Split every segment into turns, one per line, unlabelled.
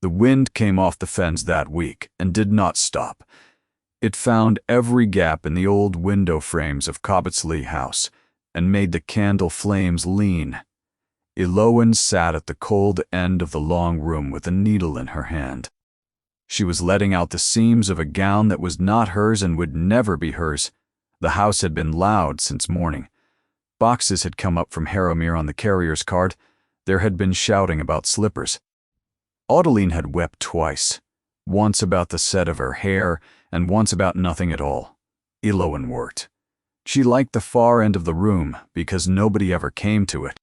The wind came off the fens that week and did not stop. It found every gap in the old window frames of Cobbettsley House and made the candle flames lean. Elowen sat at the cold end of the long room with a needle in her hand. She was letting out the seams of a gown that was not hers and would never be hers. The house had been loud since morning. Boxes had come up from Harrowmere on the carrier's cart. There had been shouting about slippers. Audeline had wept twice, once about the set of her hair and once about nothing at all. Elowen worked. She liked the far end of the room because nobody ever came to it.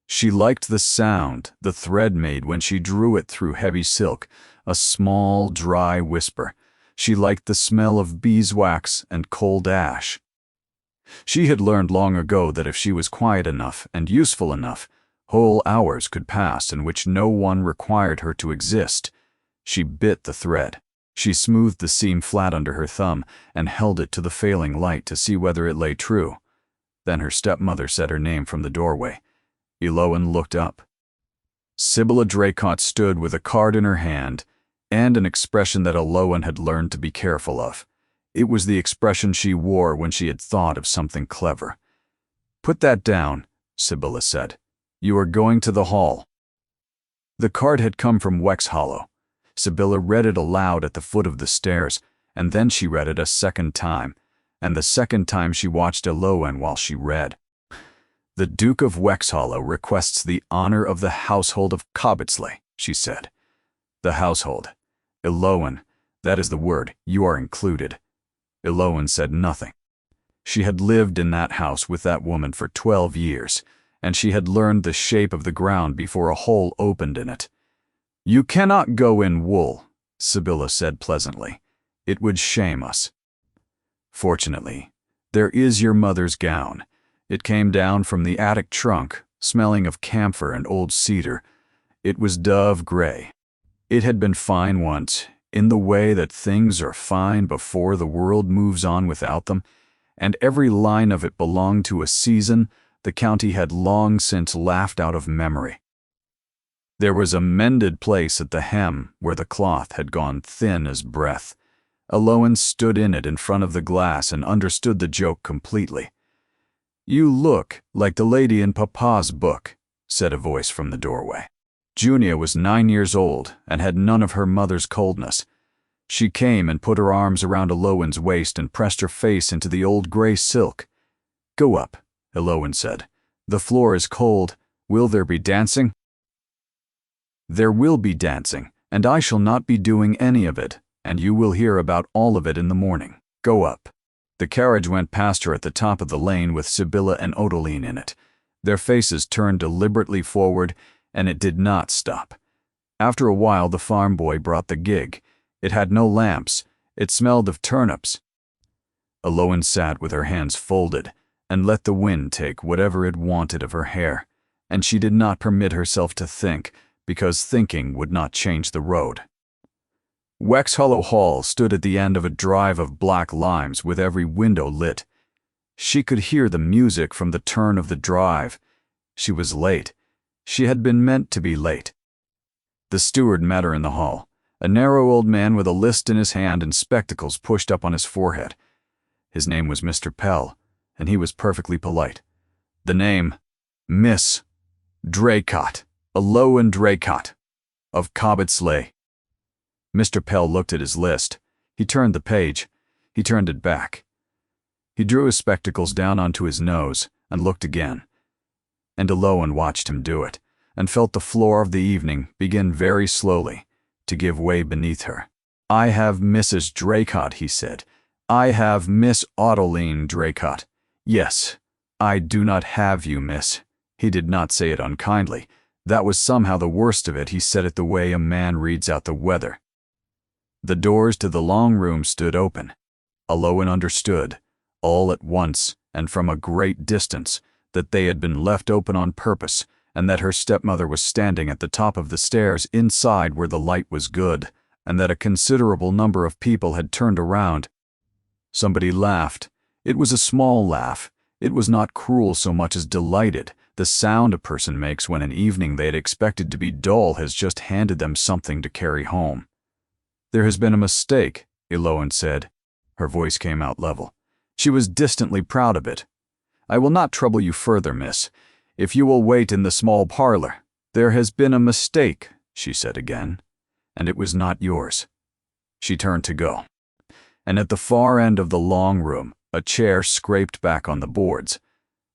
She liked the sound the thread made when she drew it through heavy silk, a small, dry whisper. She liked the smell of beeswax and cold ash. She had learned long ago that if she was quiet enough and useful enough, whole hours could pass in which no one required her to exist. She bit the thread. She smoothed the seam flat under her thumb and held it to the failing light to see whether it lay true. Then her stepmother said her name from the doorway. Elowen looked up. Sibylla Draycott stood with a card in her hand and an expression that Elowen had learned to be careful of. It was the expression she wore when she had thought of something clever. "Put that down," Sibylla said. "You are going to the hall." The card had come from Wexhollow. Sibylla read it aloud at the foot of the stairs, and then she read it a second time, and the second time she watched Elowen while she read. "The Duke of Wexhollow requests the honor of the household of Cobbettsley," she said. The household. Elowen, that is the word, you are included. Elowen said nothing. She had lived in that house with that woman for 12 years, and she had learned the shape of the ground before a hole opened in it. "You cannot go in wool," Sibylla said pleasantly. "It would shame us." "Fortunately, there is your mother's gown. It came down from the attic trunk, smelling of camphor and old cedar. It was dove gray. It had been fine once, in the way that things are fine before the world moves on without them, and every line of it belonged to a season the county had long since laughed out of memory. There was a mended place at the hem where the cloth had gone thin as breath. Elowen stood in it in front of the glass and understood the joke completely. "You look like the lady in Papa's book," said a voice from the doorway. Junia was 9 years old and had none of her mother's coldness. She came and put her arms around Elowen's waist and pressed her face into the old gray silk. "Go up," Elowen said. "The floor is cold. Will there be dancing?" "There will be dancing, and I shall not be doing any of it, and you will hear about all of it in the morning. Go up." The carriage went past her at the top of the lane with Sibylla and Audeline in it. Their faces turned deliberately forward, and it did not stop. After a while the farm boy brought the gig. It had no lamps. It smelled of turnips. Elowen sat with her hands folded and let the wind take whatever it wanted of her hair, and she did not permit herself to think, because thinking would not change the road. Wexhollow Hall stood at the end of a drive of black limes with every window lit. She could hear the music from the turn of the drive. She was late. She had been meant to be late. The steward met her in the hall, a narrow old man with a list in his hand and spectacles pushed up on his forehead. His name was Mr. Pell, and he was perfectly polite. The name, Miss Draycott, Elowen Draycott, of Cobbettsley. Mr. Pell looked at his list. He turned the page. He turned it back. He drew his spectacles down onto his nose and looked again. And Elowen watched him do it, and felt the floor of the evening begin very slowly to give way beneath her. "I have Mrs. Draycott," he said. "I have Miss Audeline Draycott. Yes, I do not have you, miss." He did not say it unkindly. That was somehow the worst of it. He said it the way a man reads out the weather. The doors to the long room stood open. Elowen understood, all at once and from a great distance, that they had been left open on purpose, and that her stepmother was standing at the top of the stairs inside where the light was good, and that a considerable number of people had turned around. Somebody laughed. It was a small laugh. It was not cruel so much as delighted, the sound a person makes when an evening they had expected to be dull has just handed them something to carry home. "There has been a mistake," Eloan said. Her voice came out level. She was distantly proud of it. "I will not trouble you further, miss. If you will wait in the small parlor. There has been a mistake," she said again, "and it was not yours." She turned to go. And at the far end of the long room, a chair scraped back on the boards.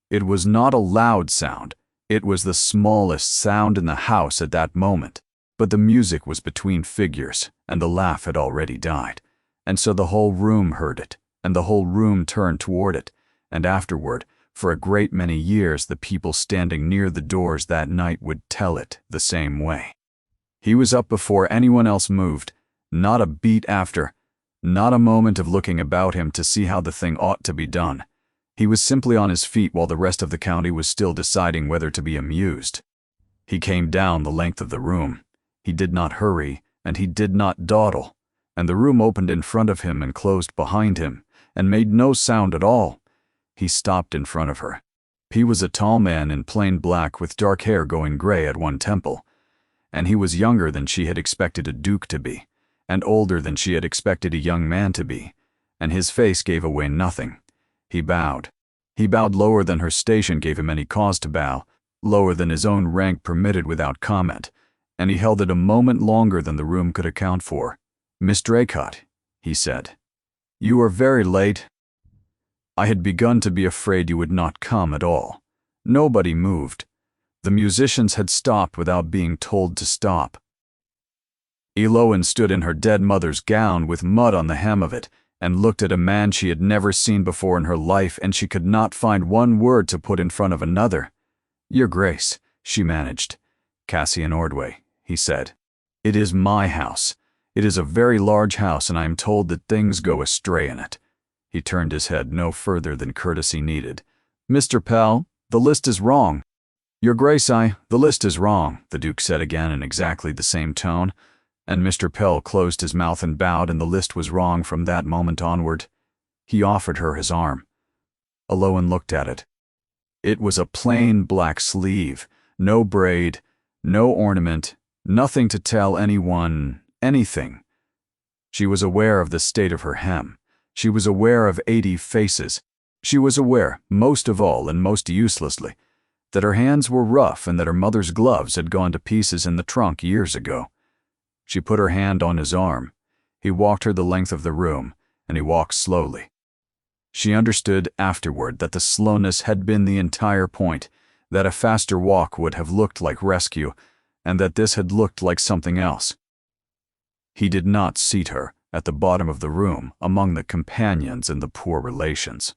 It was not a loud sound. It was the smallest sound in the house at that moment. But the music was between figures, and the laugh had already died. And so the whole room heard it, and the whole room turned toward it, and afterward, for a great many years, the people standing near the doors that night would tell it the same way. He was up before anyone else moved, not a beat after, not a moment of looking about him to see how the thing ought to be done. He was simply on his feet while the rest of the county was still deciding whether to be amused. He came down the length of the room. He did not hurry, and he did not dawdle, and the room opened in front of him and closed behind him, and made no sound at all. He stopped in front of her. He was a tall man in plain black with dark hair going gray at one temple, and he was younger than she had expected a duke to be, and older than she had expected a young man to be, and his face gave away nothing. He bowed. He bowed lower than her station gave him any cause to bow, lower than his own rank permitted without comment, and he held it a moment longer than the room could account for. "Miss Draycott," he said, "you are very late. I had begun to be afraid you would not come at all." Nobody moved. The musicians had stopped without being told to stop. Eloan stood in her dead mother's gown with mud on the hem of it, and looked at a man she had never seen before in her life, and she could not find one word to put in front of another. "Your Grace," she managed. "Cassian Ordway," he said. "It is my house. It is a very large house, and I am told that things go astray in it." He turned his head no further than courtesy needed. "Mr. Pell, the list is wrong." "Your Grace, the list is wrong," the Duke said again in exactly the same tone. And Mr. Pell closed his mouth and bowed, and the list was wrong from that moment onward. He offered her his arm. Eloan looked at it. It was a plain black sleeve, no braid, no ornament, nothing to tell anyone anything. She was aware of the state of her hem. She was aware of 80 faces. She was aware, most of all and most uselessly, that her hands were rough and that her mother's gloves had gone to pieces in the trunk years ago. She put her hand on his arm. He walked her the length of the room, and he walked slowly. She understood afterward that the slowness had been the entire point, that a faster walk would have looked like rescue, and that this had looked like something else. He did not seat her at the bottom of the room among the companions and the poor relations.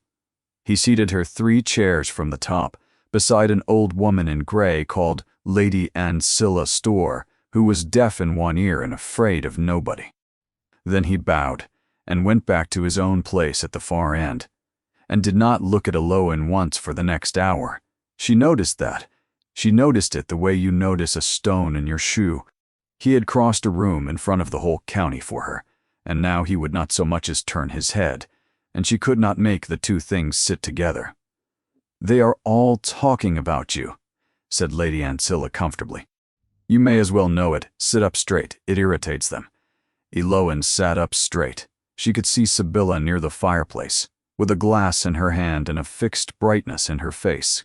He seated her 3 chairs from the top, beside an old woman in gray called Lady Ancilla Store, who was deaf in one ear and afraid of nobody. Then he bowed and went back to his own place at the far end, and did not look at Eloan once for the next hour. She noticed that. She noticed it the way you notice a stone in your shoe. He had crossed a room in front of the whole county for her, and now he would not so much as turn his head, and she could not make the two things sit together. "They are all talking about you," said Lady Ancilla comfortably. "You may as well know it. Sit up straight. It irritates them." Eloan sat up straight. She could see Sibylla near the fireplace, with a glass in her hand and a fixed brightness in her face.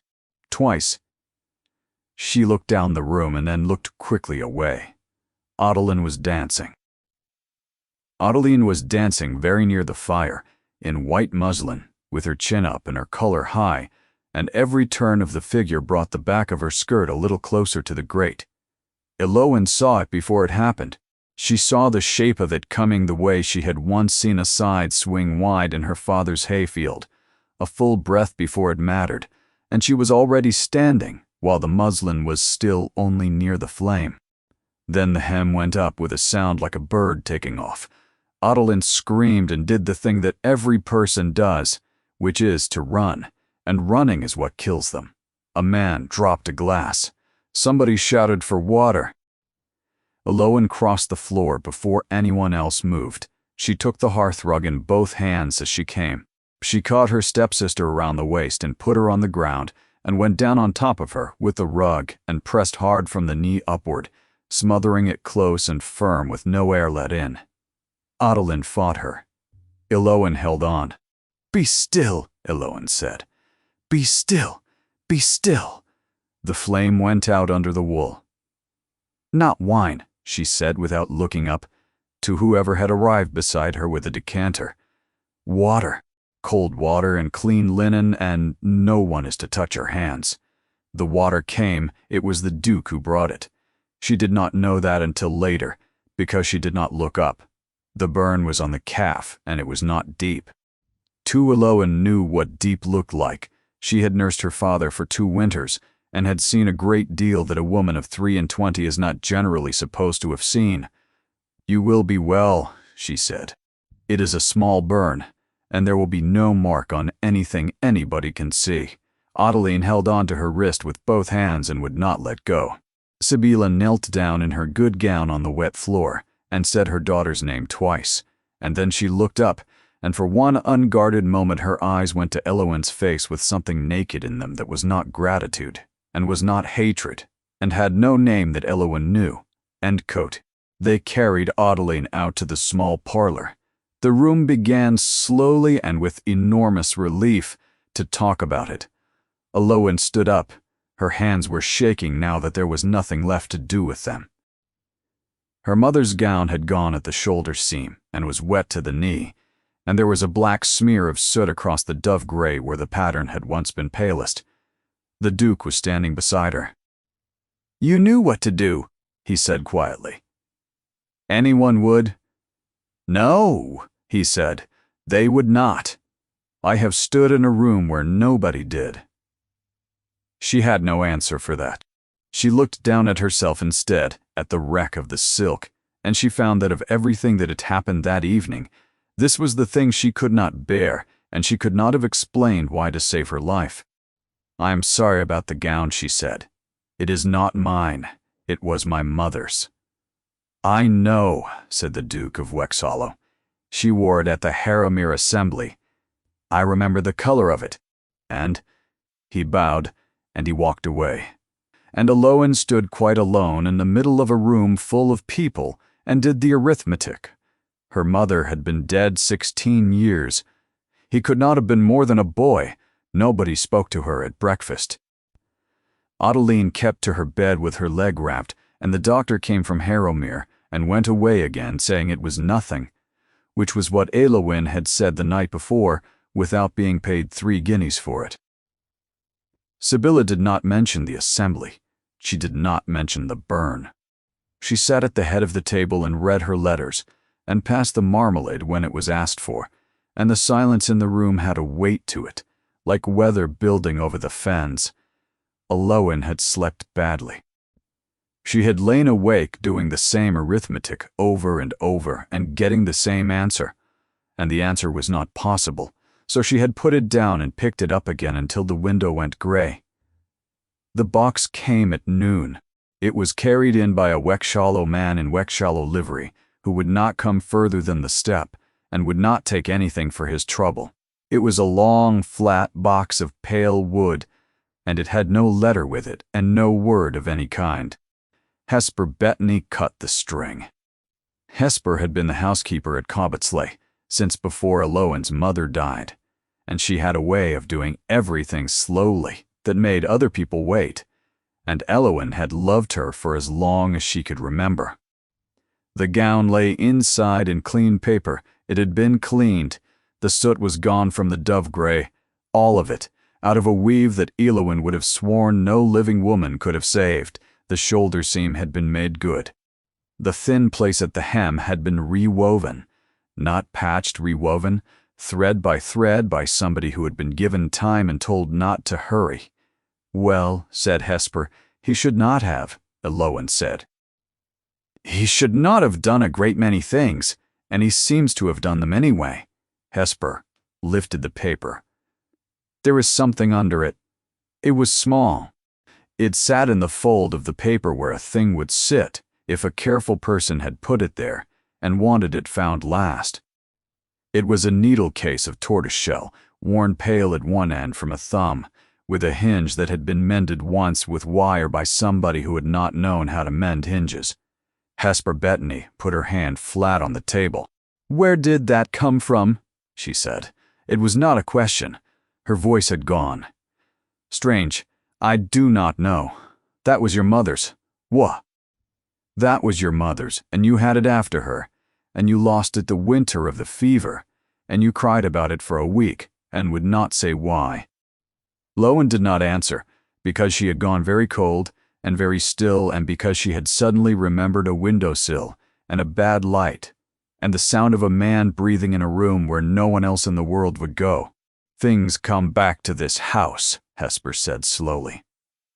Twice she looked down the room and then looked quickly away. Adeline was dancing. Adeline was dancing very near the fire, in white muslin, with her chin up and her color high, and every turn of the figure brought the back of her skirt a little closer to the grate. Eloan saw it before it happened. She saw the shape of it coming the way she had once seen a scythe swing wide in her father's hayfield, a full breath before it mattered, and she was already standing, while the muslin was still only near the flame. Then the hem went up with a sound like a bird taking off. Adeline screamed and did the thing that every person does, which is to run, and running is what kills them. A man dropped a glass. Somebody shouted for water. Eloan crossed the floor before anyone else moved. She took the hearthrug in both hands as she came. She caught her stepsister around the waist and put her on the ground, and went down on top of her with the rug and pressed hard from the knee upward, smothering it close and firm with no air let in. Adolin fought her. Eloin held on. "Be still," Eloin said. "Be still, be still." The flame went out under the wool. "Not wine," she said without looking up, to whoever had arrived beside her with a decanter. "Water. Cold water and clean linen, and no one is to touch her hands." The water came. It was the Duke who brought it. She did not know that until later, because she did not look up. The burn was on the calf, and it was not deep. Tu Eloin knew what deep looked like. She had nursed her father for 2 winters, and had seen a great deal that a woman of 23 is not generally supposed to have seen. "You will be well," she said. "It is a small burn, and there will be no mark on anything anybody can see." Adolin held on to her wrist with both hands and would not let go. Sibylla knelt down in her good gown on the wet floor and said her daughter's name twice, and then she looked up, and for one unguarded moment her eyes went to Eloin's face with something naked in them that was not gratitude, and was not hatred, and had no name that Eloin knew. End quote. They carried Adolin out to the small parlor. The room began slowly and with enormous relief to talk about it. Eloin stood up. Her hands were shaking now that there was nothing left to do with them. Her mother's gown had gone at the shoulder seam and was wet to the knee, and there was a black smear of soot across the dove gray where the pattern had once been palest. The Duke was standing beside her. "You knew what to do," he said quietly. "Anyone would." "No," he said, "they would not. I have stood in a room where nobody did." She had no answer for that. She looked down at herself instead, at the wreck of the silk, and she found that of everything that had happened that evening, this was the thing she could not bear, and she could not have explained why to save her life. "I am sorry about the gown," she said. "It is not mine. It was my mother's." "I know," said the Duke of Wexhallow. "She wore it at the Harrowmere Assembly. I remember the color of it." And he bowed, and he walked away. And Eloin stood quite alone in the middle of a room full of people and did the arithmetic. Her mother had been dead 16 years. He could not have been more than a boy. Nobody spoke to her at breakfast. Adolin kept to her bed with her leg wrapped, and the doctor came from Harrowmere and went away again, saying it was nothing, which was what Eloin had said the night before, without being paid 3 guineas for it. Sibylla did not mention the assembly. She did not mention the burn. She sat at the head of the table and read her letters, and passed the marmalade when it was asked for, and the silence in the room had a weight to it, like weather building over the fens. Eloin had slept badly. She had lain awake doing the same arithmetic over and over and getting the same answer, and the answer was not possible, so she had put it down and picked it up again until the window went gray. The box came at noon. It was carried in by a Wexhallow man in Wexhallow livery, who would not come further than the step, and would not take anything for his trouble. It was a long, flat box of pale wood, and it had no letter with it and no word of any kind. Hesper Bettany cut the string. Hesper had been the housekeeper at Cobbetsley since before Eloin's mother died, and she had a way of doing everything slowly that made other people wait, and Eloin had loved her for as long as she could remember. The gown lay inside in clean paper. It had been cleaned. The soot was gone from the dove gray, all of it, out of a weave that Eloin would have sworn no living woman could have saved. The shoulder seam had been made good. The thin place at the hem had been rewoven, not patched, rewoven, thread by somebody who had been given time and told not to hurry. "Well," said Hesper, "he should not have," Eloin said. "He should not have done a great many things, and he seems to have done them anyway." Hesper lifted the paper. There was something under it. It was small. It sat in the fold of the paper where a thing would sit if a careful person had put it there and wanted it found last. It was a needle case of tortoiseshell, worn pale at one end from a thumb, with a hinge that had been mended once with wire by somebody who had not known how to mend hinges. Hesper Bettany put her hand flat on the table. "Where did that come from?" she said. It was not a question. Her voice had gone. "Strange. I do not know. That was your mother's." "What?" "That was your mother's, and you had it after her, and you lost it the winter of the fever, and you cried about it for a week, and would not say why." Lowen did not answer, because she had gone very cold and very still, and because she had suddenly remembered a windowsill and a bad light, and the sound of a man breathing in a room where no one else in the world would go. "Things come back to this house," Hesper said slowly.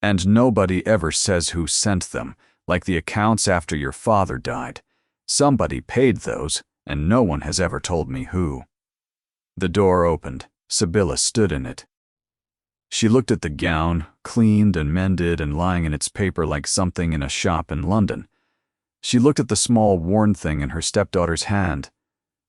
"And nobody ever says who sent them, like the accounts after your father died. Somebody paid those, and no one has ever told me who." The door opened. Sibylla stood in it. She looked at the gown, cleaned and mended and lying in its paper like something in a shop in London. She looked at the small worn thing in her stepdaughter's hand.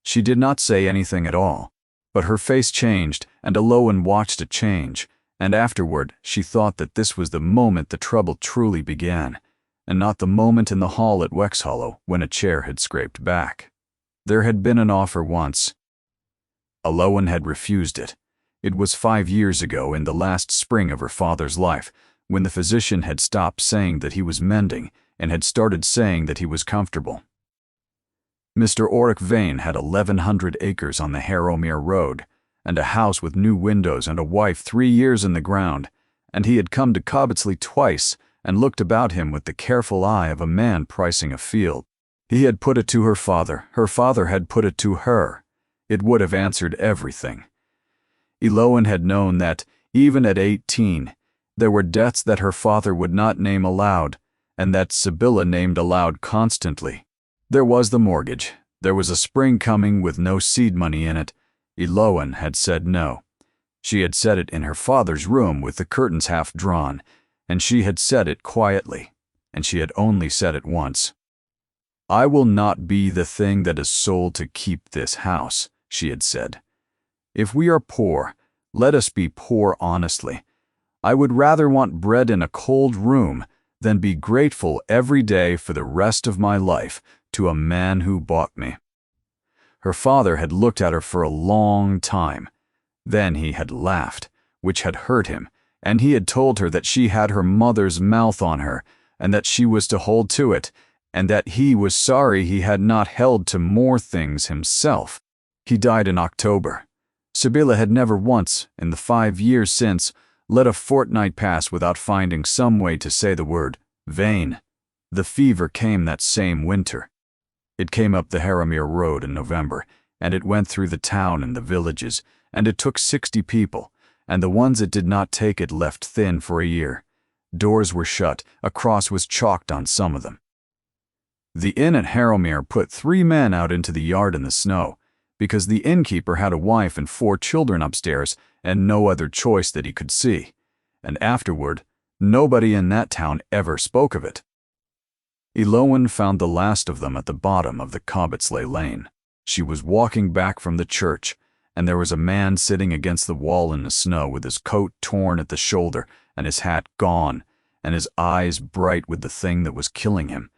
She did not say anything at all, but her face changed, and Lowen watched it change, and afterward she thought that this was the moment the trouble truly began, and not the moment in the hall at Wexhollow when a chair had scraped back. There had been an offer once. Lowen had refused it. It was 5 years ago, in the last spring of her father's life, when the physician had stopped saying that he was mending and had started saying that he was comfortable. Mr. Oric Vane had 1,100 acres on the Harrowmere Road, and a house with new windows and a wife 3 years in the ground, and he had come to Cobbetsley twice and looked about him with the careful eye of a man pricing a field. He had put it to her father had put it to her. It would have answered everything. Lowen had known that, even at 18, there were debts that her father would not name aloud, and that Sibylla named aloud constantly. There was the mortgage. There was a spring coming with no seed money in it. Lowen had said no. She had said it in her father's room with the curtains half drawn, and she had said it quietly, and she had only said it once. "I will not be the thing that is sold to keep this house," she had said. "If we are poor, let us be poor honestly. I would rather want bread in a cold room than be grateful every day for the rest of my life to a man who bought me." Her father had looked at her for a long time. Then he had laughed, which had hurt him, and he had told her that she had her mother's mouth on her, and that she was to hold to it, and that he was sorry he had not held to more things himself. He died in October. Sibylla had never once, in the 5 years since, let a fortnight pass without finding some way to say the word Vane. The fever came that same winter. It came up the Harrowmere Road in November, and it went through the town and the villages, and it took 60 people, and the ones it did not take it left thin for a year. Doors were shut, a cross was chalked on some of them. The inn at Harrowmere put 3 men out into the yard in the snow, because the innkeeper had a wife and 4 children upstairs and no other choice that he could see, and afterward, nobody in that town ever spoke of it. Lowen found the last of them at the bottom of the Cobbetsley Lane. She was walking back from the church, and there was a man sitting against the wall in the snow with his coat torn at the shoulder and his hat gone, and his eyes bright with the thing that was killing him,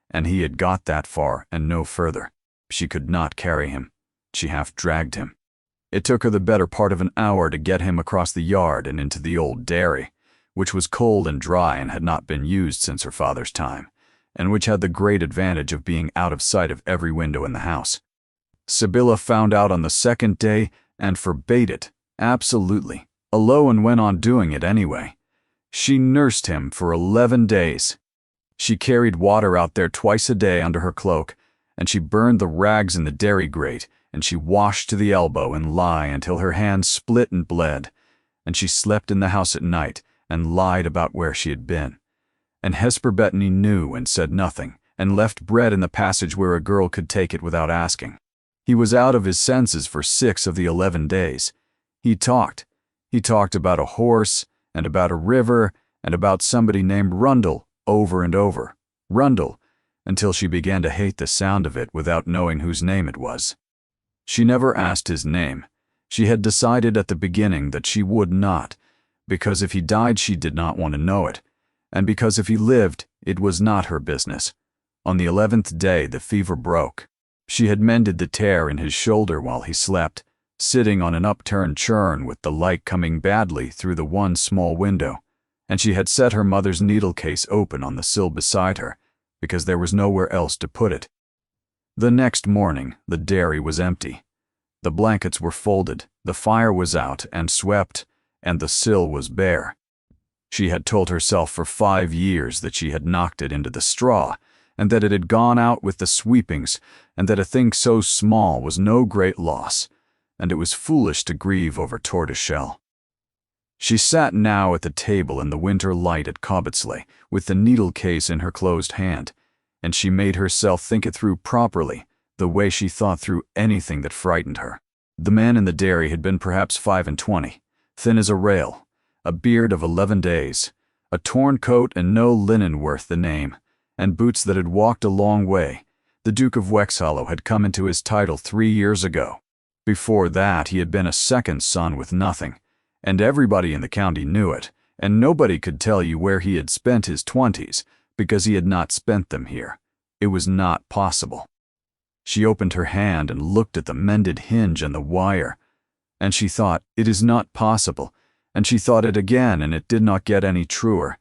and he had got that far and no further. She could not carry him. She half dragged him. It took her the better part of an hour to get him across the yard and into the old dairy, which was cold and dry and had not been used since her father's time, and which had the great advantage of being out of sight of every window in the house. Sibylla found out on the 2nd day and forbade it, absolutely. Lowen went on doing it anyway. She nursed him for 11 days. She carried water out there twice a day under her cloak, and she burned the rags in the dairy grate, and she washed to the elbow and lie until her hands split and bled, and she slept in the house at night and lied about where she had been. And Hesper Bettany knew and said nothing, and left bread in the passage where a girl could take it without asking. He was out of his senses for 6 of the 11 days. He talked. He talked about a horse, and about a river, and about somebody named Rundle, over and over. Rundle, until she began to hate the sound of it without knowing whose name it was. She never asked his name. She had decided at the beginning that she would not, because if he died she did not want to know it, and because if he lived it was not her business. On the 11th day the fever broke. She had mended the tear in his shoulder while he slept, sitting on an upturned churn with the light coming badly through the one small window, and she had set her mother's needle case open on the sill beside her, because there was nowhere else to put it. The next morning the dairy was empty. The blankets were folded, the fire was out and swept, and the sill was bare. She had told herself for 5 years that she had knocked it into the straw, and that it had gone out with the sweepings, and that a thing so small was no great loss, and it was foolish to grieve over tortoiseshell. She sat now at the table in the winter light at Cobbettsley, with the needle case in her closed hand, and she made herself think it through properly, the way she thought through anything that frightened her. The man in the dairy had been perhaps 25, thin as a rail, a beard of 11 days, a torn coat and no linen worth the name, and boots that had walked a long way. The Duke of Wexhallow had come into his title 3 years ago. Before that he had been a second son with nothing, and everybody in the county knew it, and nobody could tell you where he had spent his 20s, because he had not spent them here. It was not possible. She opened her hand and looked at the mended hinge and the wire, and she thought, it is not possible, and she thought it again, and it did not get any truer.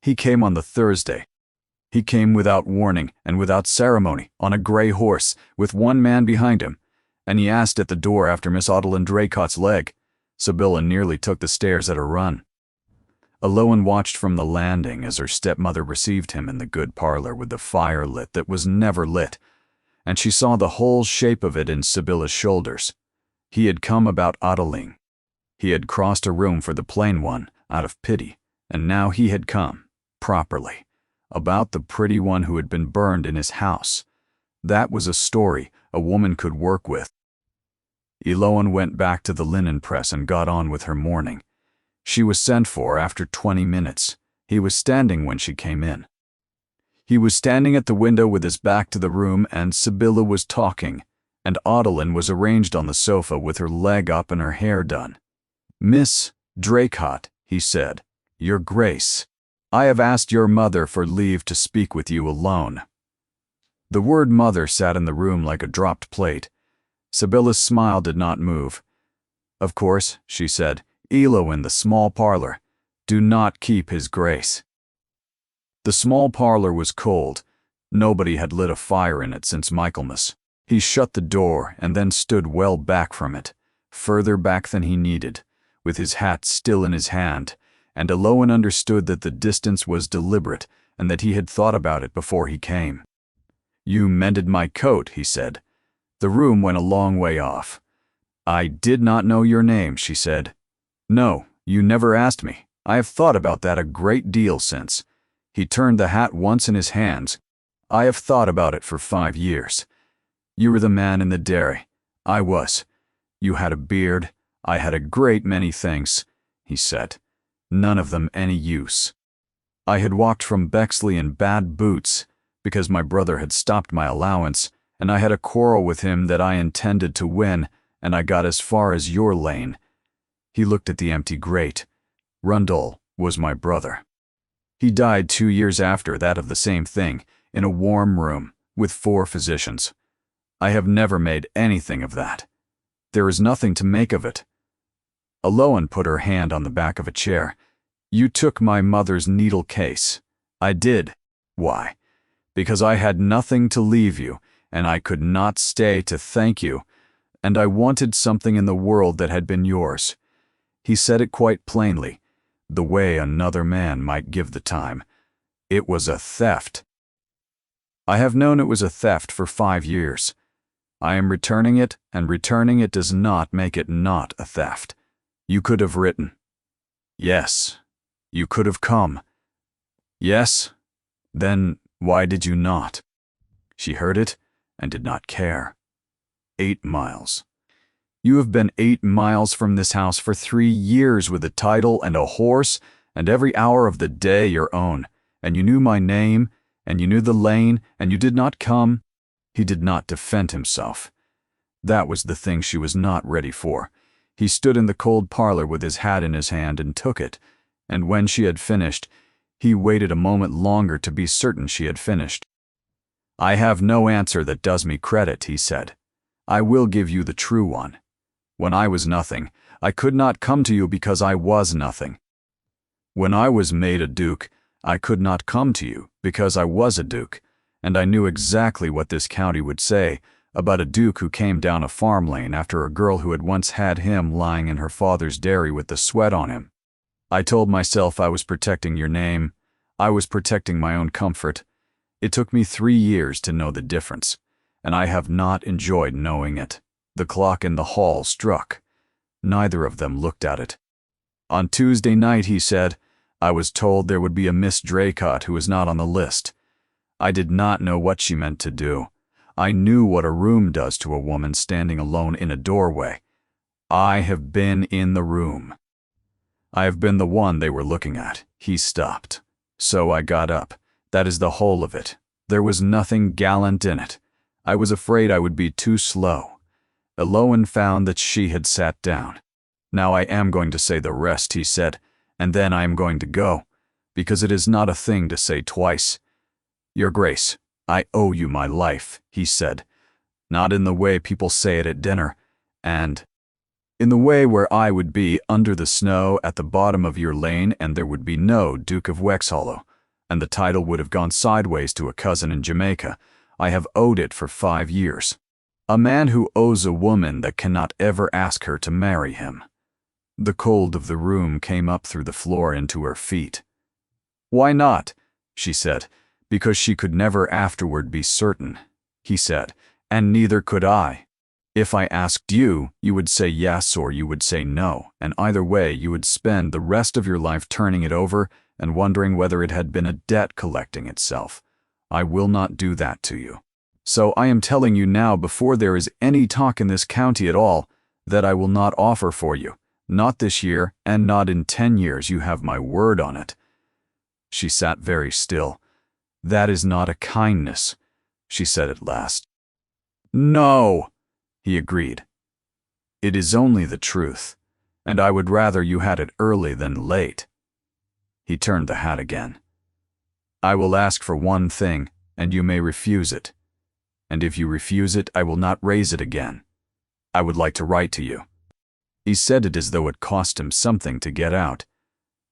He came on the Thursday. He came without warning and without ceremony, on a grey horse, with one man behind him, and he asked at the door after Miss Adeline Draycott's leg. Sibylla nearly took the stairs at a run. Eloan watched from the landing as her stepmother received him in the good parlor with the fire lit that was never lit, and she saw the whole shape of it in Sibylla's shoulders. He had come about Adeline. He had crossed a room for the plain one, out of pity, and now he had come, properly, about the pretty one who had been burned in his house. That was a story a woman could work with. Eloan went back to the linen press and got on with her mourning. She was sent for after 20 minutes. He was standing when she came in. He was standing at the window with his back to the room, and Sibylla was talking, and Adeline was arranged on the sofa with her leg up and her hair done. "Miss Draycott," he said, "Your Grace, I have asked your mother for leave to speak with you alone." The word mother sat in the room like a dropped plate. Sibylla's smile did not move. "Of course," she said, "Elo in the small parlor. Do not keep his Grace." The small parlor was cold. Nobody had lit a fire in it since Michaelmas. He shut the door and then stood well back from it, further back than he needed, with his hat still in his hand, and Eloan understood that the distance was deliberate and that he had thought about it before he came. "You mended my coat," he said. The room went a long way off. "I did not know your name," she said. "No, you never asked me. I have thought about that a great deal since." He turned the hat once in his hands. "I have thought about it for 5 years. You were the man in the dairy. I was. You had a beard. I had a great many things," he said. "None of them any use. I had walked from Bexley in bad boots, because my brother had stopped my allowance, and I had a quarrel with him that I intended to win, and I got as far as your lane." He looked at the empty grate. "Rundle was my brother. He died 2 years after that of the same thing, in a warm room, with 4 physicians. I have never made anything of that. There is nothing to make of it." Eloan put her hand on the back of a chair. "You took my mother's needle case." "I did." "Why?" "Because I had nothing to leave you, and I could not stay to thank you, and I wanted something in the world that had been yours." He said it quite plainly, the way another man might give the time. "It was a theft." "I have known it was a theft for 5 years. I am returning it, and returning it does not make it not a theft. You could have written." "Yes." "You could have come." "Yes." "Then why did you not?" She heard it and did not care. 8 miles. "You have been 8 miles from this house for 3 years with a title and a horse, and every hour of the day your own, and you knew my name, and you knew the lane, and you did not come." He did not defend himself. That was the thing she was not ready for. He stood in the cold parlor with his hat in his hand and took it, and when she had finished, he waited a moment longer to be certain she had finished. "I have no answer that does me credit," he said. "I will give you the true one. When I was nothing, I could not come to you because I was nothing. When I was made a duke, I could not come to you because I was a duke, and I knew exactly what this county would say about a duke who came down a farm lane after a girl who had once had him lying in her father's dairy with the sweat on him. I told myself I was protecting your name. I was protecting my own comfort. It took me 3 years to know the difference, and I have not enjoyed knowing it." The clock in the hall struck. Neither of them looked at it. "On Tuesday night," he said, "I was told there would be a Miss Draycott who was not on the list. I did not know what she meant to do. I knew what a room does to a woman standing alone in a doorway. I have been in the room. I have been the one they were looking at." He stopped. "So I got up. That is the whole of it. There was nothing gallant in it. I was afraid I would be too slow." Eloan found that she had sat down. "Now I am going to say the rest," he said, "and then I am going to go, because it is not a thing to say twice. Your Grace, I owe you my life," he said, "not in the way people say it at dinner, and in the way where I would be under the snow at the bottom of your lane and there would be no Duke of Wexhollow, and the title would have gone sideways to a cousin in Jamaica. I have owed it for 5 years. A man who owes a woman that cannot ever ask her to marry him." The cold of the room came up through the floor into her feet. "Why not?" she said. "Because she could never afterward be certain," he said, "and neither could I. If I asked you, you would say yes or you would say no, and either way you would spend the rest of your life turning it over and wondering whether it had been a debt collecting itself. I will not do that to you. So I am telling you now, before there is any talk in this county at all, that I will not offer for you, not this year and not in 10 years, you have my word on it." She sat very still. "That is not a kindness," she said at last. "No," he agreed. "It is only the truth, and I would rather you had it early than late." He turned the hat again. "I will ask for one thing, and you may refuse it. And if you refuse it, I will not raise it again. I would like to write to you." He said it as though it cost him something to get out.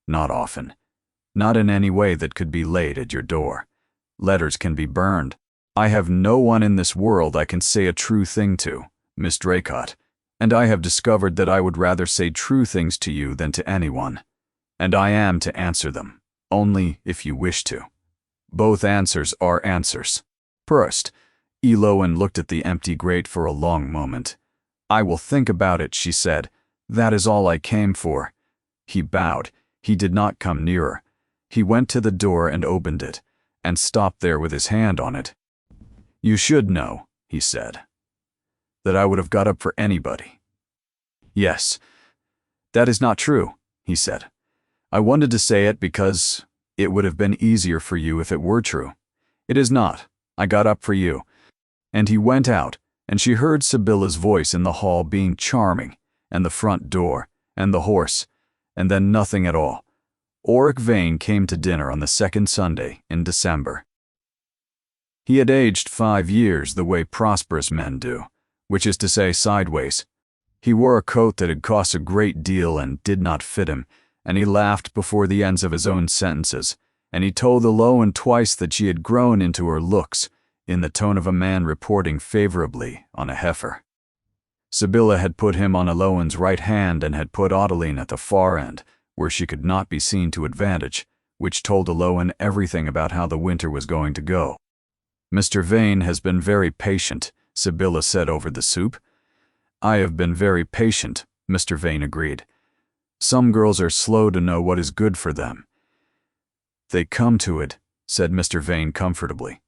"Not often. Not in any way that could be laid at your door. Letters can be burned. I have no one in this world I can say a true thing to, Miss Draycott, and I have discovered that I would rather say true things to you than to anyone. And I am to answer them, only if you wish to. Both answers are answers." First, Eloan looked at the empty grate for a long moment. "I will think about it," she said. "That is all I came for." He bowed. He did not come nearer. He went to the door and opened it, and stopped there with his hand on it. "You should know," he said, "that I would have got up for anybody." "Yes, that is not true," he said. "I wanted to say it because it would have been easier for you if it were true. It is not. I got up for you." And he went out, and she heard Sybilla's voice in the hall being charming, and the front door, and the horse, and then nothing at all. Oric Vane came to dinner on the second Sunday in December. He had aged 5 years the way prosperous men do, which is to say sideways. He wore a coat that had cost a great deal and did not fit him, and he laughed before the ends of his own sentences, and he told Eloan twice that she had grown into her looks, in the tone of a man reporting favorably on a heifer. Sybilla had put him on Eloan's right hand and had put Odeline at the far end, where she could not be seen to advantage, which told Eloan everything about how the winter was going to go. "Mr. Vane has been very patient," Sybilla said over the soup. "I have been very patient," Mr. Vane agreed. "Some girls are slow to know what is good for them." "They come to it," said Mr. Vane comfortably.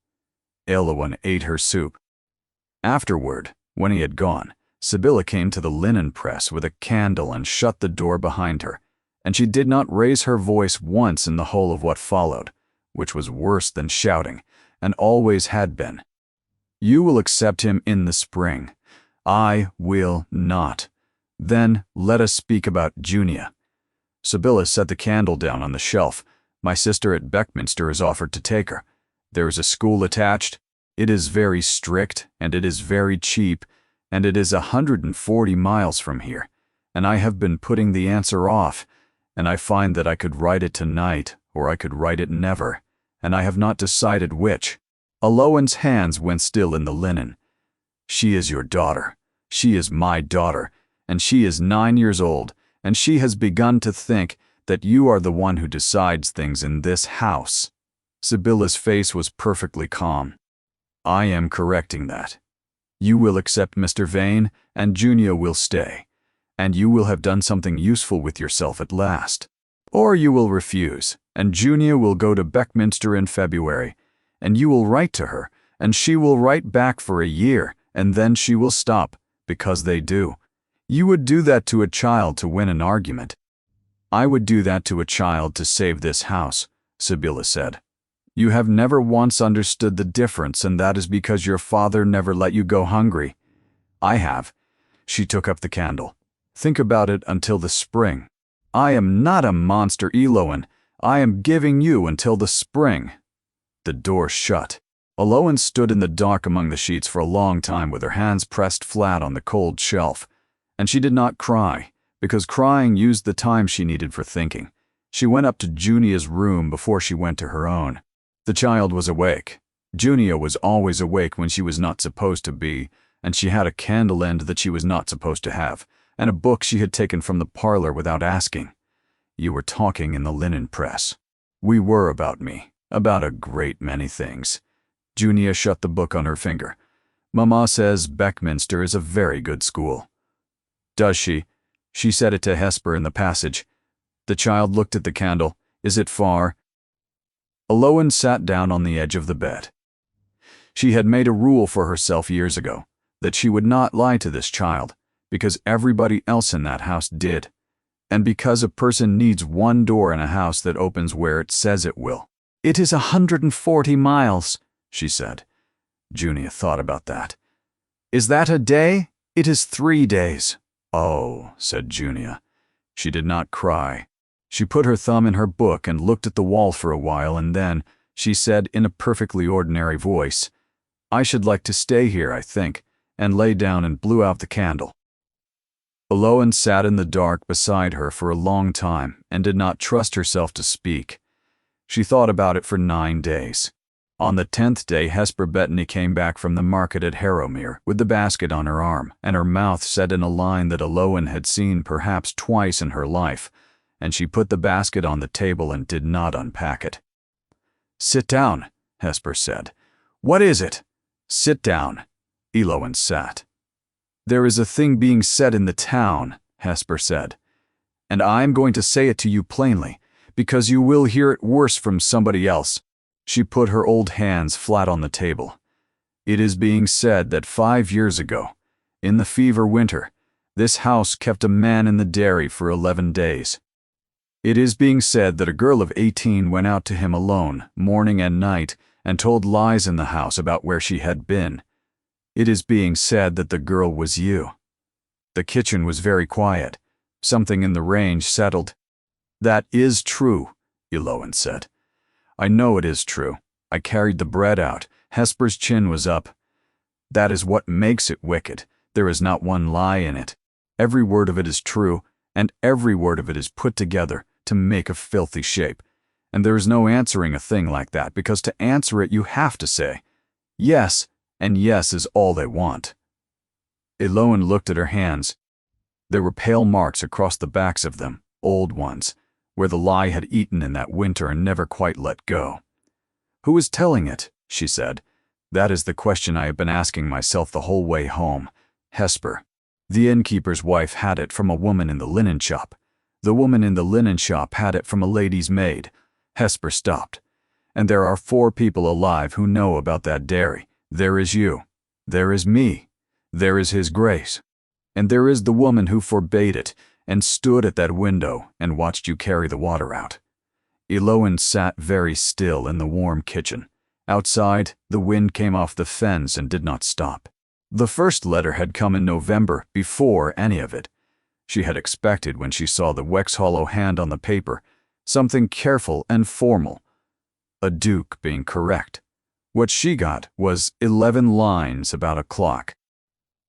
Eloan ate her soup. Afterward, when he had gone, Sybilla came to the linen press with a candle and shut the door behind her, and she did not raise her voice once in the whole of what followed, which was worse than shouting, and always had been. "You will accept him in the spring. I will not. Then let us speak about Junia. Sibylla set the candle down on the shelf. My sister at Beckminster has offered to take her. There is a school attached. It is very strict, and it is very cheap, and it is 140 miles from here. And I have been putting the answer off, and I find that I could write it tonight, or I could write it never, and I have not decided which. Alowan's hands went still in the linen. She is your daughter. She is my daughter, and she is 9 years old, and she has begun to think that you are the one who decides things in this house. Sibylla's face was perfectly calm. I am correcting that. You will accept Mr. Vane, and Junia will stay, and you will have done something useful with yourself at last. Or you will refuse, and Junia will go to Beckminster in February, and you will write to her, and she will write back for a year, and then she will stop, because they do. You would do that to a child to win an argument. I would do that to a child to save this house, Sibylla said. You have never once understood the difference, and that is because your father never let you go hungry. I have. She took up the candle. Think about it until the spring. I am not a monster, Elowen. I am giving you until the spring. The door shut. Elowen stood in the dark among the sheets for a long time with her hands pressed flat on the cold shelf. And she did not cry, because crying used the time she needed for thinking. She went up to Junia's room before she went to her own. The child was awake. Junia was always awake when she was not supposed to be, and she had a candle end that she was not supposed to have, and a book she had taken from the parlor without asking. You were talking in the linen press. We were about me, about a great many things. Junia shut the book on her finger. Mamma says Beckminster is a very good school. Does she? She said it to Hesper in the passage. The child looked at the candle. Is it far? Elowen sat down on the edge of the bed. She had made a rule for herself years ago, that she would not lie to this child, because everybody else in that house did, and because a person needs one door in a house that opens where it says it will. It is 140 miles, she said. Junia thought about that. Is that a day? It is 3 days. Oh, said Junia. She did not cry. She put her thumb in her book and looked at the wall for a while, and then she said in a perfectly ordinary voice, I should like to stay here, I think, and lay down and blew out the candle. Elowen sat in the dark beside her for a long time and did not trust herself to speak. She thought about it for 9 days. On the 10th day, Hesper Bettany came back from the market at Harrowmere with the basket on her arm, and her mouth set in a line that Elowen had seen perhaps twice in her life, and she put the basket on the table and did not unpack it. Sit down, Hesper said. What is it? Sit down. Elowen sat. There is a thing being said in the town, Hesper said, and I am going to say it to you plainly, because you will hear it worse from somebody else. She put her old hands flat on the table. It is being said that 5 years ago, in the fever winter, this house kept a man in the dairy for 11 days. It is being said that a girl of 18 went out to him alone, morning and night, and told lies in the house about where she had been. It is being said that the girl was you. The kitchen was very quiet. Something in the range settled. That is true, Elowen said. I know it is true. I carried the bread out. Hesper's chin was up. That is what makes it wicked. There is not one lie in it. Every word of it is true, and every word of it is put together to make a filthy shape. And there is no answering a thing like that, because to answer it you have to say, yes, and yes is all they want. Elowen looked at her hands. There were pale marks across the backs of them, old ones, where the lie had eaten in that winter and never quite let go. Who is telling it? She said. That is the question I have been asking myself the whole way home. Hesper. The innkeeper's wife had it from a woman in the linen shop. The woman in the linen shop had it from a lady's maid. Hesper stopped. And there are 4 people alive who know about that dairy. There is you. There is me. There is His Grace. And there is the woman who forbade it, and stood at that window and watched you carry the water out. Elowen sat very still in the warm kitchen. Outside, the wind came off the fens and did not stop. The first letter had come in November, before any of it. she had expected when she saw the Wexhollow hand on the paper, something careful and formal. A duke being correct. What she got was 11 lines about a clock.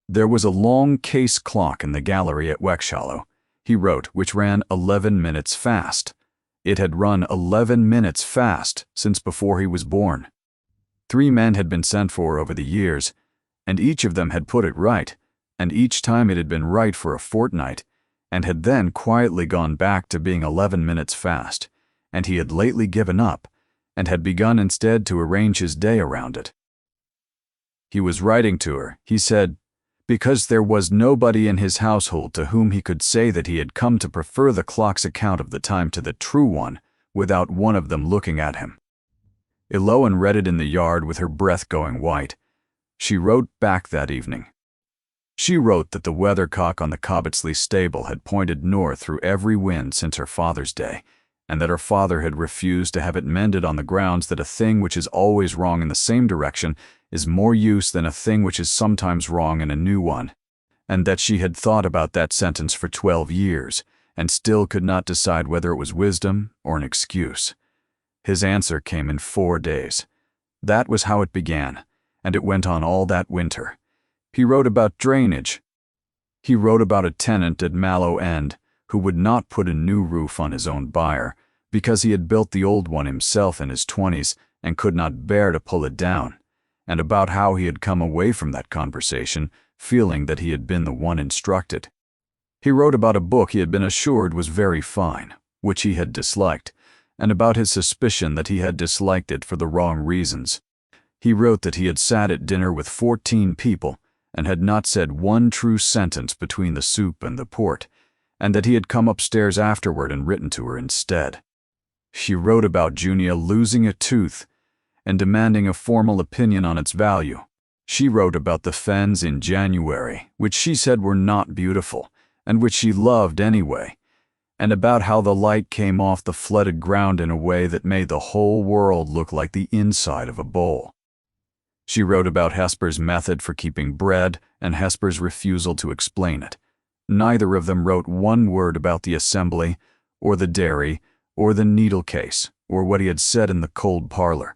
There was a long case clock in the gallery at Wexhollow, he wrote, which ran 11 minutes fast. It had run 11 minutes fast since before he was born. 3 men had been sent for over the years, and each of them had put it right, and each time it had been right for a fortnight, and had then quietly gone back to being 11 minutes fast, and he had lately given up, and had begun instead to arrange his day around it. He was writing to her, he said, because there was nobody in his household to whom he could say that he had come to prefer the clock's account of the time to the true one without one of them looking at him. Eloan read it in the yard with her breath going white. She wrote back that evening. She wrote that the weathercock on the Cobbetsley stable had pointed north through every wind since her father's day, and that her father had refused to have it mended on the grounds that a thing which is always wrong in the same direction is more use than a thing which is sometimes wrong in a new one, and that she had thought about that sentence for 12 years, and still could not decide whether it was wisdom or an excuse. His answer came in 4 days. That was how it began, and it went on all that winter. He wrote about drainage. He wrote about a tenant at Mallow End who would not put a new roof on his own byre, because he had built the old one himself in his 20s and could not bear to pull it down, and about how he had come away from that conversation, feeling that he had been the one instructed. He wrote about a book he had been assured was very fine, which he had disliked, and about his suspicion that he had disliked it for the wrong reasons. He wrote that he had sat at dinner with 14 people and had not said one true sentence between the soup and the port, and that he had come upstairs afterward and written to her instead. She wrote about Junia losing a tooth and demanding a formal opinion on its value. She wrote about the fens in January, which she said were not beautiful, and which she loved anyway, and about how the light came off the flooded ground in a way that made the whole world look like the inside of a bowl. She wrote about Hesper's method for keeping bread and Hesper's refusal to explain it. Neither of them wrote one word about the assembly, or the dairy, or the needle case, or what he had said in the cold parlor.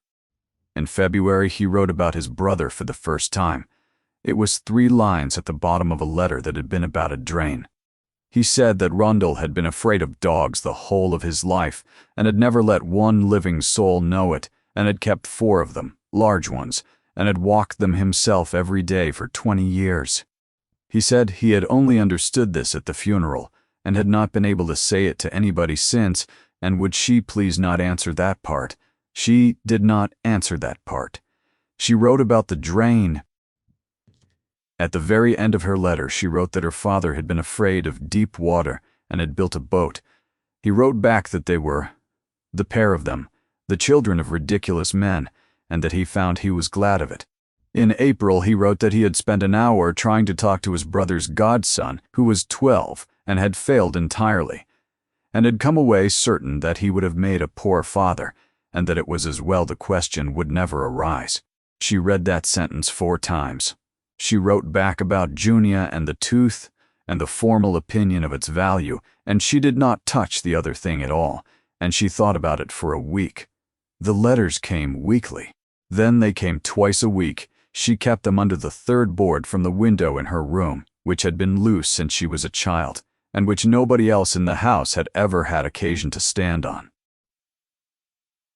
In February, he wrote about his brother for the first time. It was 3 lines at the bottom of a letter that had been about a drain. He said that Rundle had been afraid of dogs the whole of his life, and had never let one living soul know it, and had kept 4 of them, large ones, and had walked them himself every day for 20 years. He said he had only understood this at the funeral, and had not been able to say it to anybody since, and would she please not answer that part. She did not answer that part. She wrote about the drain. At the very end of her letter, she wrote that her father had been afraid of deep water and had built a boat. He wrote back that they were, the pair of them, the children of ridiculous men, and that he found he was glad of it. In April, he wrote that he had spent an hour trying to talk to his brother's godson, who was 12, and had failed entirely, and had come away certain that he would have made a poor father, and that it was as well the question would never arise. She read that sentence 4 times. She wrote back about Junia and the tooth, and the formal opinion of its value, and she did not touch the other thing at all, and she thought about it for a week. The letters came weekly. Then they came twice a week. She kept them under the 3rd board from the window in her room, which had been loose since she was a child, and which nobody else in the house had ever had occasion to stand on.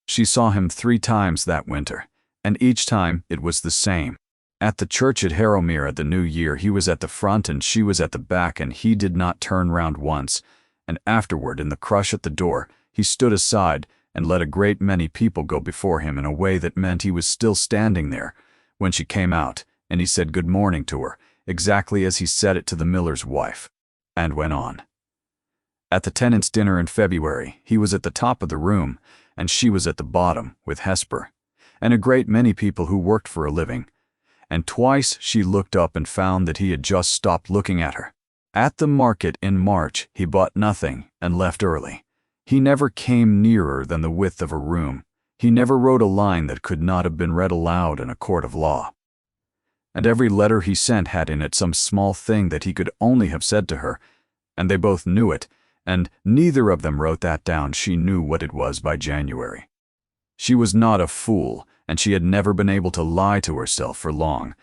She saw him 3 times that winter, and each time it was the same. At the church at Harrowmere at the New Year, he was at the front and she was at the back, and he did not turn round once, and afterward in the crush at the door, he stood aside and let a great many people go before him in a way that meant he was still standing there when she came out, and he said good morning to her, exactly as he said it to the miller's wife, and went on. At the tenants' dinner in February, he was at the top of the room, and she was at the bottom with Hesper, and a great many people who worked for a living, and twice she looked up and found that he had just stopped looking at her. At the market in March, he bought nothing and left early. He never came nearer than the width of a room. He never wrote a line that could not have been read aloud in a court of law. And every letter he sent had in it some small thing that he could only have said to her, and they both knew it, and neither of them wrote that down. She knew what it was by January. She was not a fool, and she had never been able to lie to herself for long.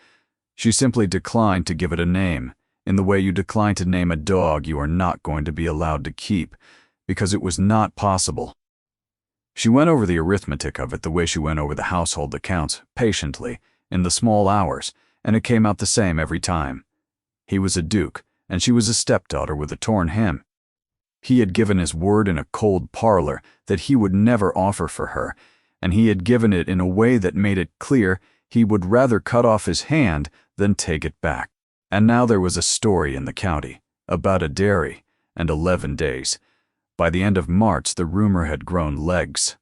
She simply declined to give it a name, in the way you decline to name a dog you are not going to be allowed to keep, because it was not possible. She went over the arithmetic of it the way she went over the household accounts, patiently, in the small hours, and it came out the same every time. He was a duke, and she was a stepdaughter with a torn hem. He had given his word in a cold parlor that he would never offer for her, and he had given it in a way that made it clear he would rather cut off his hand than take it back. And now there was a story in the county about a dairy and 11 days. By the end of March, the rumor had grown legs.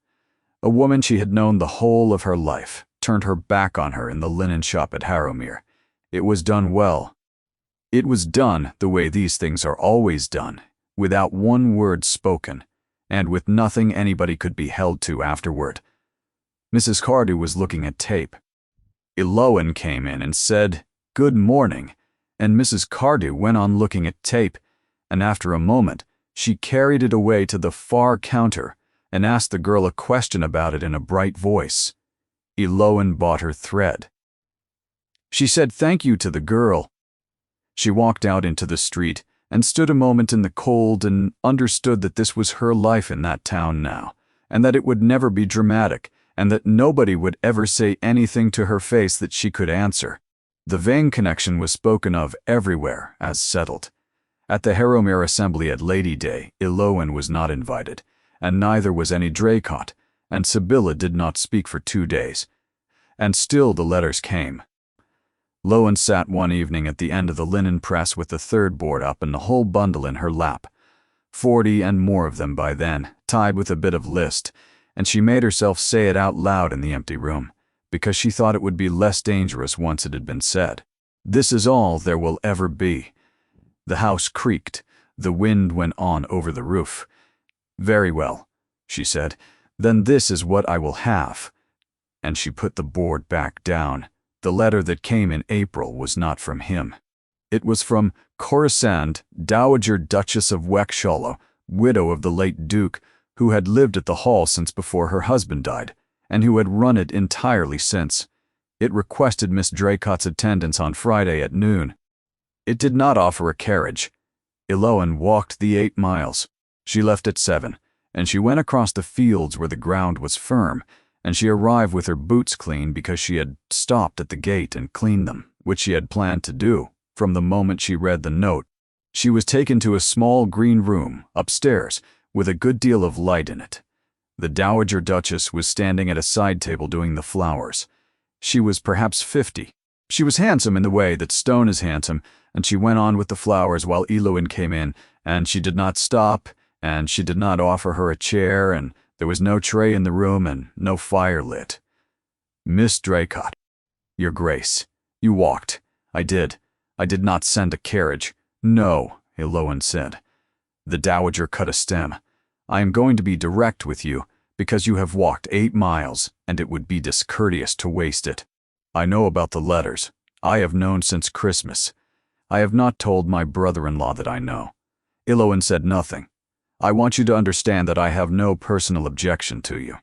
A woman she had known the whole of her life turned her back on her in the linen shop at Harrowmere. It was done well. It was done the way these things are always done, without one word spoken, and with nothing anybody could be held to afterward. Mrs. Cardew was looking at tape. Eloan came in and said, "Good morning," and Mrs. Cardew went on looking at tape, and after a moment, she carried it away to the far counter and asked the girl a question about it in a bright voice. Eloan bought her thread. She said thank you to the girl. She walked out into the street and stood a moment in the cold and understood that this was her life in that town now, and that it would never be dramatic, and that nobody would ever say anything to her face that she could answer. The Vane connection was spoken of everywhere as settled. At the Harrowmere Assembly at Lady Day, Eloan was not invited, and neither was any Draycott, and Sibylla did not speak for 2 days. And still the letters came. Loan sat one evening at the end of the linen press with the third board up and the whole bundle in her lap. 40 and more of them by then, tied with a bit of list, and she made herself say it out loud in the empty room, because she thought it would be less dangerous once it had been said. This is all there will ever be. The house creaked. The wind went on over the roof. "Very well," she said. "Then this is what I will have." And she put the board back down. The letter that came in April was not from him. It was from Corisande, Dowager Duchess of Wexshallow, widow of the late Duke, who had lived at the Hall since before her husband died, and who had run it entirely since. It requested Miss Draycott's attendance on Friday at noon. It did not offer a carriage. Eloan walked the 8 miles. She left at 7, and she went across the fields where the ground was firm, and she arrived with her boots clean because she had stopped at the gate and cleaned them, which she had planned to do from the moment she read the note. She was taken to a small green room upstairs with a good deal of light in it. The Dowager Duchess was standing at a side table doing the flowers. She was perhaps 50. She was handsome in the way that stone is handsome, and she went on with the flowers while Eloan came in, and she did not stop, and she did not offer her a chair, and there was no tray in the room and no fire lit. "Miss Draycott." "Your Grace, you walked." "I did. I did not send a carriage." "No," Eloan said. The Dowager cut a stem. "I am going to be direct with you, because you have walked 8 miles, and it would be discourteous to waste it. I know about the letters. I have known since Christmas. I have not told my brother-in-law that I know." Eloan said nothing. "I want you to understand that I have no personal objection to you.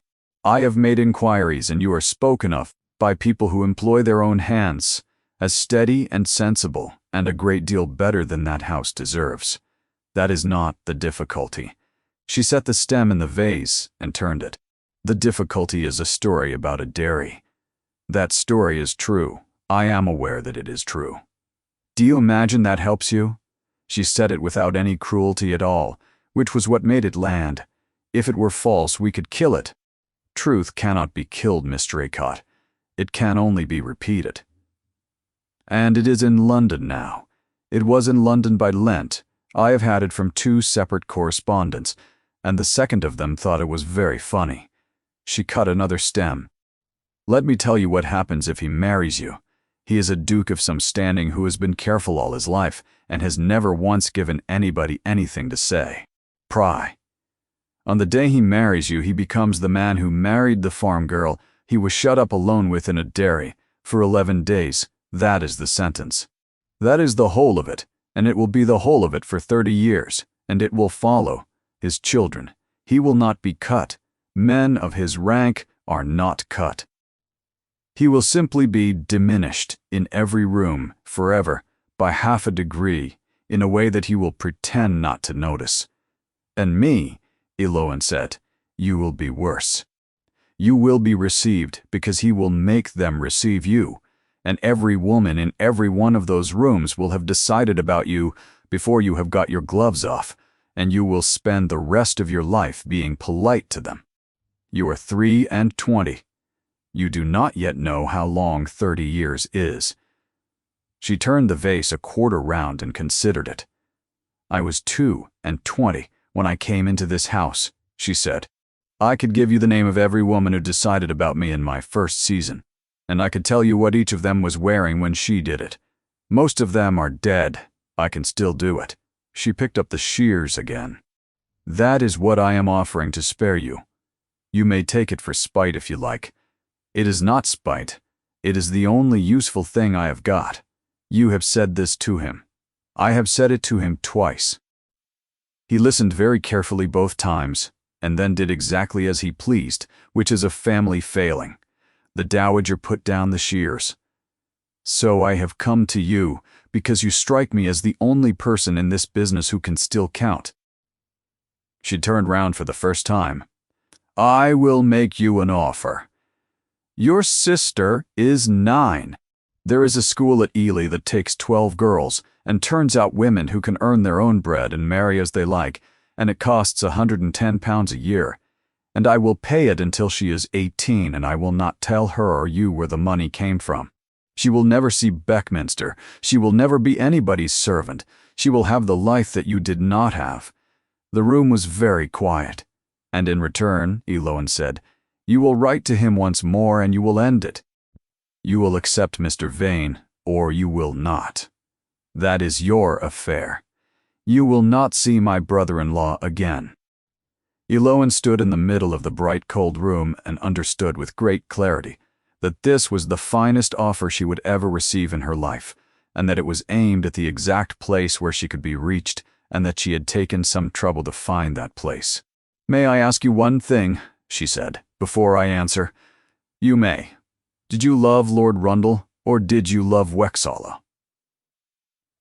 I have made inquiries, and you are spoken of by people who employ their own hands, as steady and sensible, and a great deal better than that house deserves. That is not the difficulty." She set the stem in the vase and turned it. "The difficulty is a story about a dairy. That story is true. I am aware that it is true. Do you imagine that helps you?" She said it without any cruelty at all, which was what made it land. If it were false, we could kill it. Truth cannot be killed, Miss Draycott. It can only be repeated. And it is in London now. It was in London by Lent. I have had it from 2 separate correspondents, and the second of them thought it was very funny. She cut another stem. "Let me tell you what happens if he marries you. He is a duke of some standing who has been careful all his life and has never once given anybody anything to say. Pry. On the day he marries you, he becomes the man who married the farm girl he was shut up alone with in a dairy for 11 days. That is the sentence. That is the whole of it, and it will be the whole of it for 30 years, and it will follow his children. He will not be cut. Men of his rank are not cut. He will simply be diminished in every room forever by half a degree in a way that he will pretend not to notice. And me, Eloin said, you will be worse. You will be received because he will make them receive you, and every woman in every one of those rooms will have decided about you before you have got your gloves off, and you will spend the rest of your life being polite to them. You are 23. You do not yet know how long 30 years is. She turned the vase a quarter round and considered it. I was 22 when I came into this house, she said. I could give you the name of every woman who decided about me in my first season, and I could tell you what each of them was wearing when she did it. Most of them are dead. I can still do it. She picked up the shears again. That is what I am offering to spare you. You may take it for spite if you like. It is not spite. It is the only useful thing I have got. You have said this to him. I have said it to him twice. He listened very carefully both times, and then did exactly as he pleased, which is a family failing. The dowager put down the shears. So I have come to you, because you strike me as the only person in this business who can still count. She turned round for the first time. I will make you an offer. Your sister is 9. There is a school at Ely that takes 12 girls and turns out women who can earn their own bread and marry as they like, and it costs £110 a year. And I will pay it until she is 18, and I will not tell her or you where the money came from. She will never see Beckminster. She will never be anybody's servant. She will have the life that you did not have. The room was very quiet. And in return, Eloin said, you will write to him once more and you will end it. You will accept Mr. Vane, or you will not. That is your affair. You will not see my brother-in-law again. Eloin stood in the middle of the bright cold room and understood with great clarity that this was the finest offer she would ever receive in her life, and that it was aimed at the exact place where she could be reached, and that she had taken some trouble to find that place. May I ask you one thing, she said, before I answer? You may. Did you love Lord Rundle, or did you love Wexalla?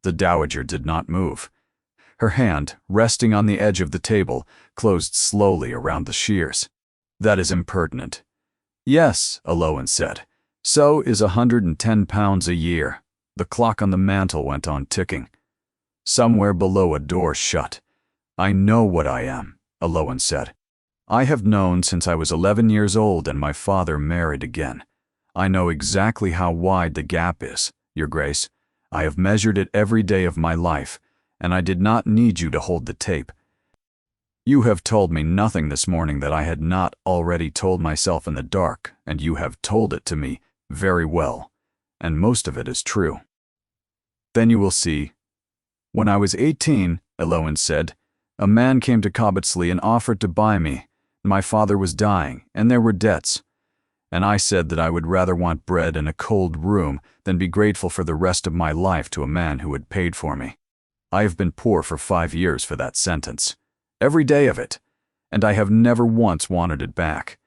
The dowager did not move. Her hand, resting on the edge of the table, closed slowly around the shears. That is impertinent. Yes, Eloin said. So is £110 a year. The clock on the mantel went on ticking. Somewhere below a door shut. I know what I am, Eloin said. I have known since I was 11 years old and my father married again. I know exactly how wide the gap is, Your Grace. I have measured it every day of my life, and I did not need you to hold the tape. You have told me nothing this morning that I had not already told myself in the dark, and you have told it to me very well, and most of it is true. Then you will see. When I was 18, Eloin said, a man came to Cobbettsley and offered to buy me. My father was dying, and there were debts. And I said that I would rather want bread in a cold room than be grateful for the rest of my life to a man who had paid for me. I have been poor for 5 years for that sentence, every day of it, and I have never once wanted it back.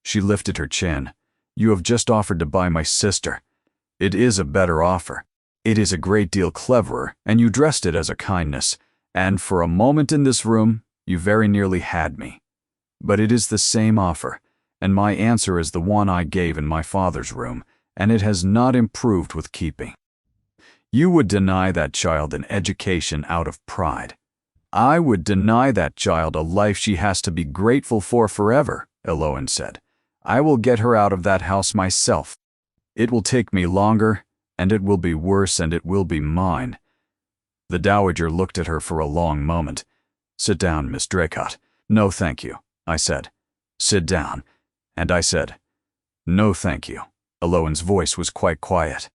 She lifted her chin. You have just offered to buy my sister. It is a better offer. It is a great deal cleverer, and you dressed it as a kindness, and for a moment in this room, you very nearly had me. But it is the same offer, and my answer is the one I gave in my father's room, and it has not improved with keeping. You would deny that child an education out of pride. I would deny that child a life she has to be grateful for forever, Eloin said. I will get her out of that house myself. It will take me longer, and it will be worse, and it will be mine. The dowager looked at her for a long moment. Sit down, Miss Draycott. No, thank you, I said. Sit down. And I said, no, thank you. Eloin's voice was quite quiet.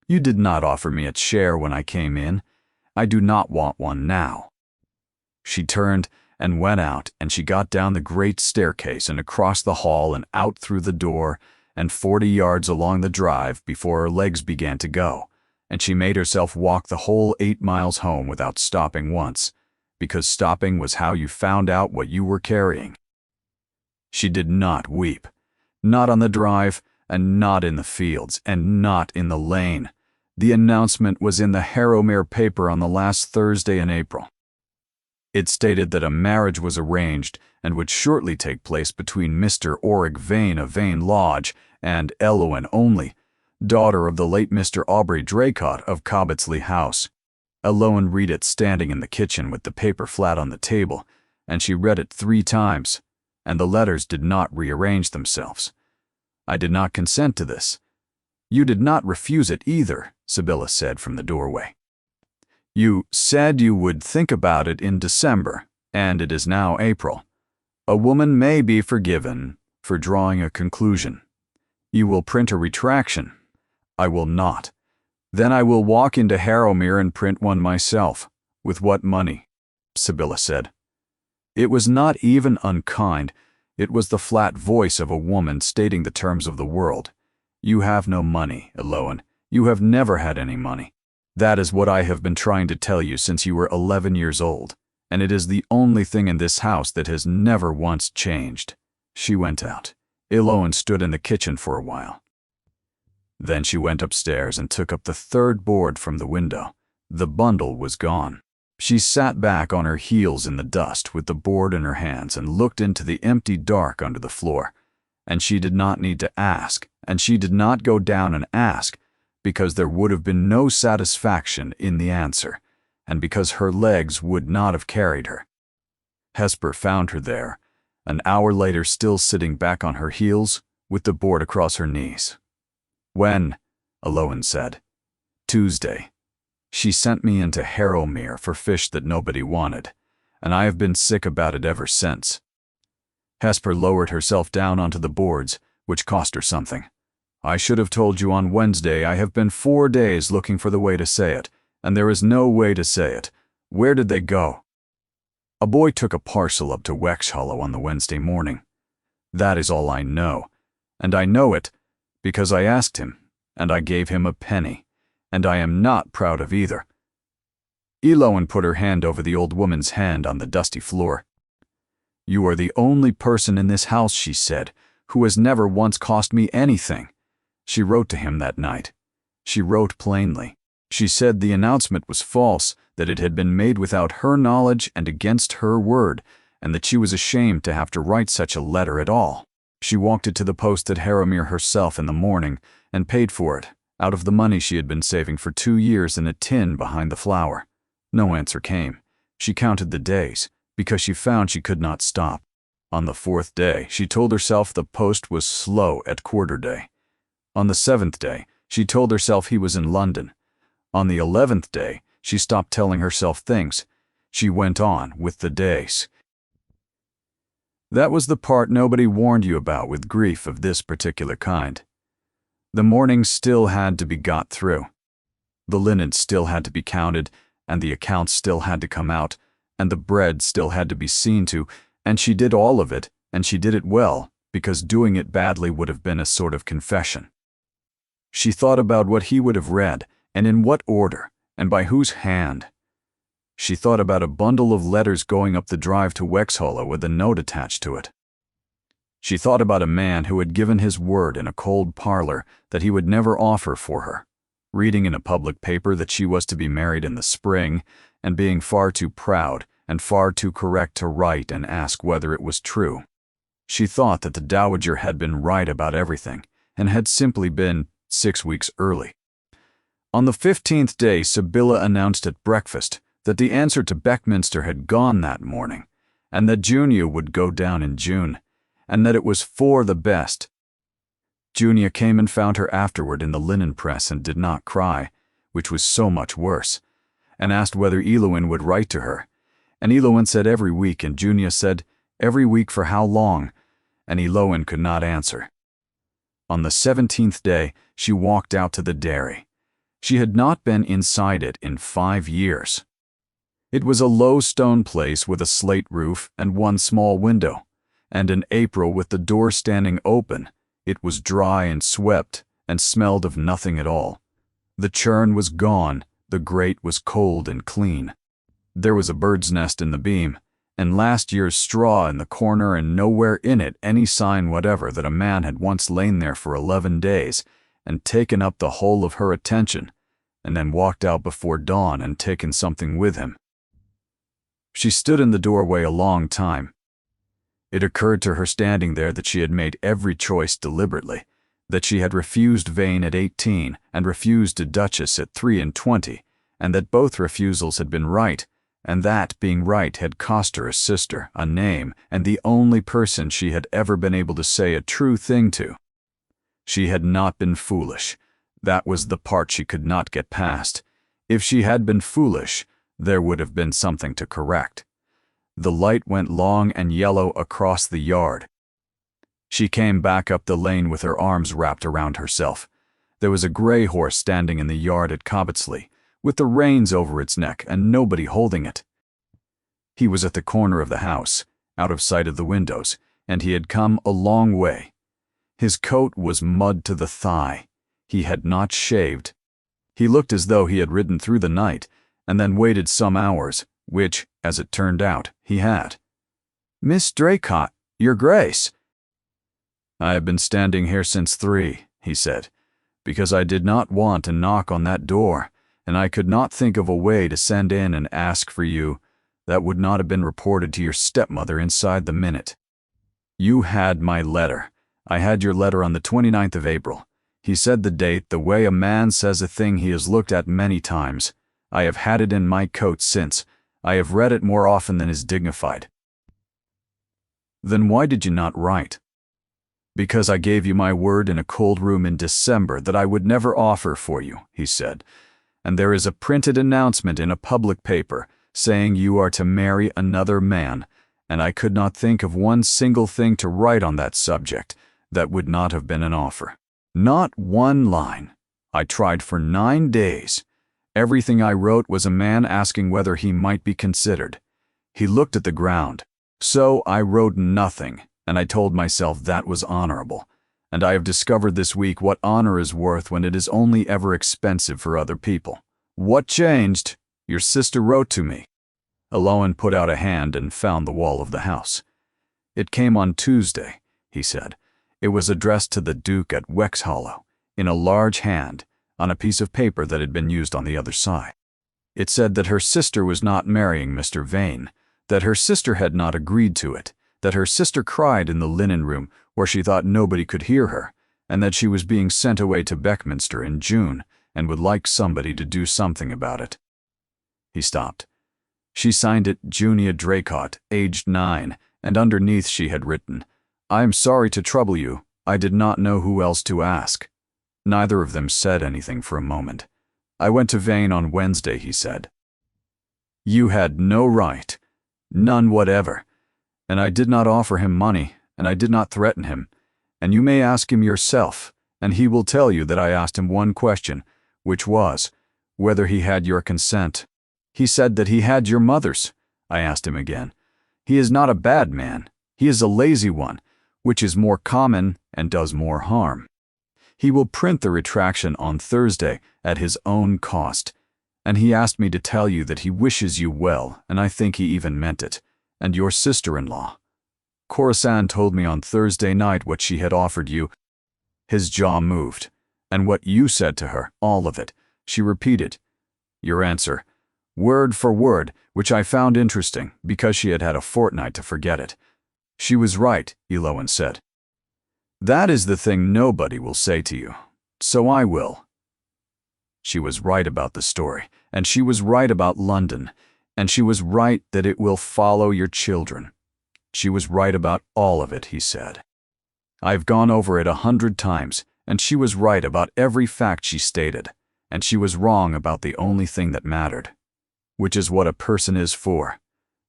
You did not offer me a chair when I came in. I do not want one now. She turned and went out, and she got down the great staircase and across the hall and out through the door and 40 yards along the drive before her legs began to go, and she made herself walk the whole 8 miles home without stopping once, because stopping was how you found out what you were carrying. She did not weep, not on the drive, and not in the fields, and not in the lane. The announcement was in the Harrowmere paper on the last Thursday in April. It stated that a marriage was arranged and would shortly take place between Mr. Auric Vane of Vane Lodge and Elowen Only, daughter of the late Mr. Aubrey Draycott of Cobbetsley House. Elowen read it standing in the kitchen with the paper flat on the table, and she read it 3 times, and the letters did not rearrange themselves. I did not consent to this. You did not refuse it either, Sibylla said from the doorway. You said you would think about it in December, and it is now April. A woman may be forgiven for drawing a conclusion. You will print a retraction. I will not. Then I will walk into Harrowmere and print one myself. With what money? Sibylla said. It was not even unkind. It was the flat voice of a woman stating the terms of the world. You have no money, Elowen. You have never had any money. That is what I have been trying to tell you since you were 11 years old, and it is the only thing in this house that has never once changed. She went out. Elowen stood in the kitchen for a while. Then she went upstairs and took up the 3rd board from the window. The bundle was gone. She sat back on her heels in the dust with the board in her hands and looked into the empty dark under the floor. And she did not need to ask, and she did not go down and ask, because there would have been no satisfaction in the answer, and because her legs would not have carried her. Hesper found her there, an hour later still sitting back on her heels, with the board across her knees. When? Elowen said. Tuesday. She sent me into Harrowmere for fish that nobody wanted, and I have been sick about it ever since. Hesper lowered herself down onto the boards, which cost her something. I should have told you on Wednesday. I have been 4 days looking for the way to say it, and there is no way to say it. Where did they go? A boy took a parcel up to Wexhollow on the Wednesday morning. That is all I know, and I know it because I asked him, and I gave him a penny, and I am not proud of either. Elowen put her hand over the old woman's hand on the dusty floor. You are the only person in this house, she said, who has never once cost me anything. She wrote to him that night. She wrote plainly. She said the announcement was false, that it had been made without her knowledge and against her word, and that she was ashamed to have to write such a letter at all. She walked it to the post at Harrowmere herself in the morning, and paid for it, out of the money she had been saving for 2 years in a tin behind the flour. No answer came. She counted the days, because she found she could not stop. On the 4th day, she told herself the post was slow at quarter-day. On the 7th day, she told herself he was in London. On the 11th day, she stopped telling herself things. She went on with the days. That was the part nobody warned you about with grief of this particular kind. The mornings still had to be got through. The linen still had to be counted, and the accounts still had to come out, and the bread still had to be seen to, and she did all of it, and she did it well, because doing it badly would have been a sort of confession. She thought about what he would have read, and in what order, and by whose hand. She thought about a bundle of letters going up the drive to Wexhollow with a note attached to it. She thought about a man who had given his word in a cold parlor that he would never offer for her, reading in a public paper that she was to be married in the spring, and being far too proud and far too correct to write and ask whether it was true. She thought that the dowager had been right about everything, and had simply been 6 weeks early. On the 15th day, Sibylla announced at breakfast that the answer to Beckminster had gone that morning, and that Junia would go down in June, and that it was for the best. Junia came and found her afterward in the linen press and did not cry, which was so much worse, and asked whether Elowen would write to her. And Elowen said every week, and Junia said, every week for how long? And Elowen could not answer. On the 17th day, she walked out to the dairy. She had not been inside it in 5 years. It was a low stone place with a slate roof and one small window, and in April with the door standing open, it was dry and swept and smelled of nothing at all. The churn was gone, the grate was cold and clean. There was a bird's nest in the beam, and last year's straw in the corner, and nowhere in it any sign whatever that a man had once lain there for 11 days and taken up the whole of her attention, and then walked out before dawn and taken something with him. She stood in the doorway a long time. It occurred to her standing there that she had made every choice deliberately, that she had refused Vane at 18 and refused a Duchess at 23, and that both refusals had been right, and that, being right, had cost her a sister, a name, and the only person she had ever been able to say a true thing to. She had not been foolish. That was the part she could not get past. If she had been foolish, there would have been something to correct. The light went long and yellow across the yard. She came back up the lane with her arms wrapped around herself. There was a gray horse standing in the yard at Cobbetsley, with the reins over its neck and nobody holding it. He was at the corner of the house, out of sight of the windows, and he had come a long way. His coat was mud to the thigh. He had not shaved. He looked as though he had ridden through the night, and then waited some hours, which, as it turned out, he had. "Miss Draycott, your Grace." "I have been standing here since 3, he said, "because I did not want to knock on that door, and I could not think of a way to send in and ask for you that would not have been reported to your stepmother inside the minute. You had my letter. I had your letter on the 29th of April. He said the date the way a man says a thing he has looked at many times. I have had it in my coat since. I have read it more often than is dignified." "Then why did you not write?" "Because I gave you my word in a cold room in December that I would never offer for you," he said. "And there is a printed announcement in a public paper saying you are to marry another man, and I could not think of one single thing to write on that subject that would not have been an offer. Not one line. I tried for 9 days. Everything I wrote was a man asking whether he might be considered. He looked at the ground. So I wrote nothing, and I told myself that was honorable. And I have discovered this week what honor is worth when it is only ever expensive for other people. What changed? Your sister wrote to me." Eloan put out a hand and found the wall of the house. "It came on Tuesday," he said. "It was addressed to the Duke at Wexhollow, in a large hand, on a piece of paper that had been used on the other side. It said that her sister was not marrying Mr. Vane, that her sister had not agreed to it, that her sister cried in the linen room where she thought nobody could hear her, and that she was being sent away to Beckminster in June and would like somebody to do something about it." He stopped. She signed it Junia Draycott, aged 9, and underneath she had written, "I am sorry to trouble you. I did not know who else to ask." Neither of them said anything for a moment. "I went to Vane on Wednesday," he said. "You had no right, none whatever, and I did not offer him money, and I did not threaten him, and you may ask him yourself, and he will tell you that I asked him one question, which was, whether he had your consent. He said that he had your mother's. I asked him again. He is not a bad man. He is a lazy one, which is more common and does more harm. He will print the retraction on Thursday at his own cost, and he asked me to tell you that he wishes you well, and I think he even meant it, and your sister-in-law. Corisande told me on Thursday night what she had offered you." His jaw moved. "And what you said to her, all of it," she repeated. "Your answer, word for word, which I found interesting because she had had a fortnight to forget it. She was right," Eloan said. "That is the thing nobody will say to you, so I will." She was right about the story, and she was right about London, and she was right that it will follow your children. She was right about all of it, he said. "I've gone over it 100 times, and she was right about every fact she stated, and she was wrong about the only thing that mattered, which is what a person is for.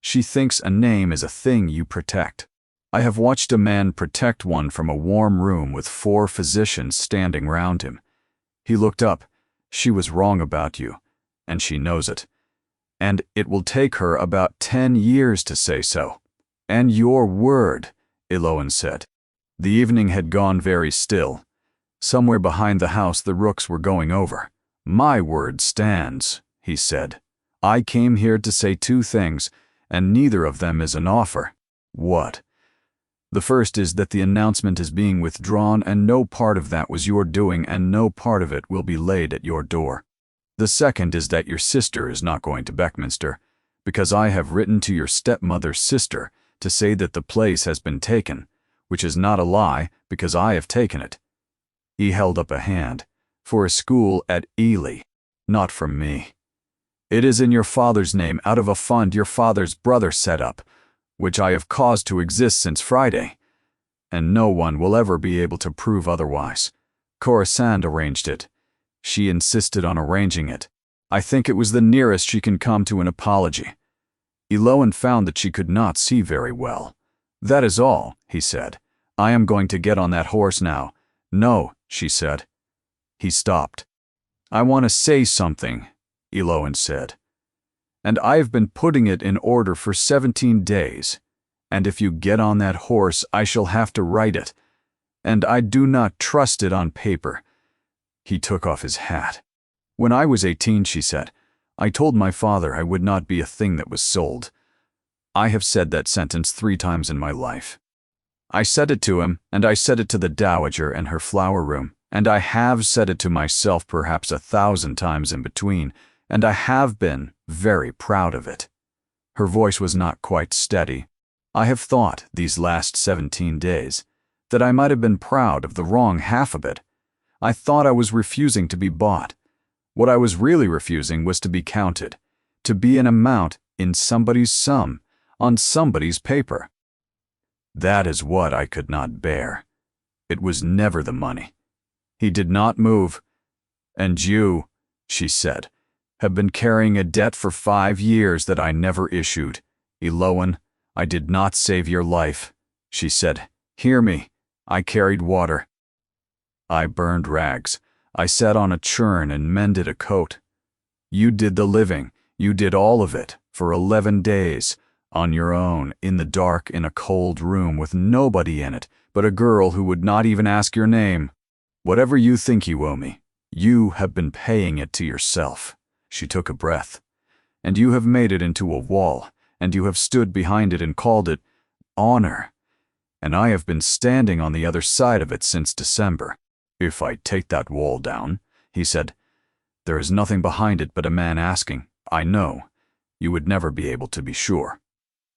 She thinks a name is a thing you protect. I have watched a man protect one from a warm room with 4 physicians standing round him. He looked up. She was wrong about you, and she knows it. And it will take her about 10 years to say so. And your word," Eloan said. The evening had gone very still. Somewhere behind the house the rooks were going over. My word stands, he said. I came here to say two things, and neither of them is an offer. What? The first is that the announcement is being withdrawn, and no part of that was your doing, and no part of it will be laid at your door. The second is that your sister is not going to Beckminster, because I have written to your stepmother's sister to say that the place has been taken, which is not a lie, because I have taken it. He held up a hand. For a school at Ely, not from me. It is in your father's name, out of a fund your father's brother set up, which I have caused to exist since Friday, and no one will ever be able to prove otherwise. Corisande arranged it. She insisted on arranging it. I think it was the nearest she can come to an apology. Eloan found that she could not see very well. That is all, he said. I am going to get on that horse now. No, she said. He stopped. I want to say something, Eloan said. And I have been putting it in order for 17 days. And if you get on that horse, I shall have to write it. And I do not trust it on paper. He took off his hat. When I was 18, she said, I told my father I would not be a thing that was sold. I have said that sentence 3 times in my life. I said it to him, and I said it to the dowager in her flower room. And I have said it to myself perhaps 1,000 times in between, and I have been very proud of it. Her voice was not quite steady. I have thought, these last 17 days, that I might have been proud of the wrong half of it. I thought I was refusing to be bought. What I was really refusing was to be counted, to be an amount in somebody's sum, on somebody's paper. That is what I could not bear. It was never the money. He did not move. And you, she said, have been carrying a debt for 5 years that I never issued. Eloan, I did not save your life. She said, hear me. I carried water. I burned rags. I sat on a churn and mended a coat. You did the living. You did all of it for 11 days, on your own, in the dark, in a cold room with nobody in it but a girl who would not even ask your name. Whatever you think you owe me, you have been paying it to yourself. She took a breath. And you have made it into a wall, and you have stood behind it and called it honor. And I have been standing on the other side of it since December. If I take that wall down, he said, there is nothing behind it but a man asking, I know. You would never be able to be sure.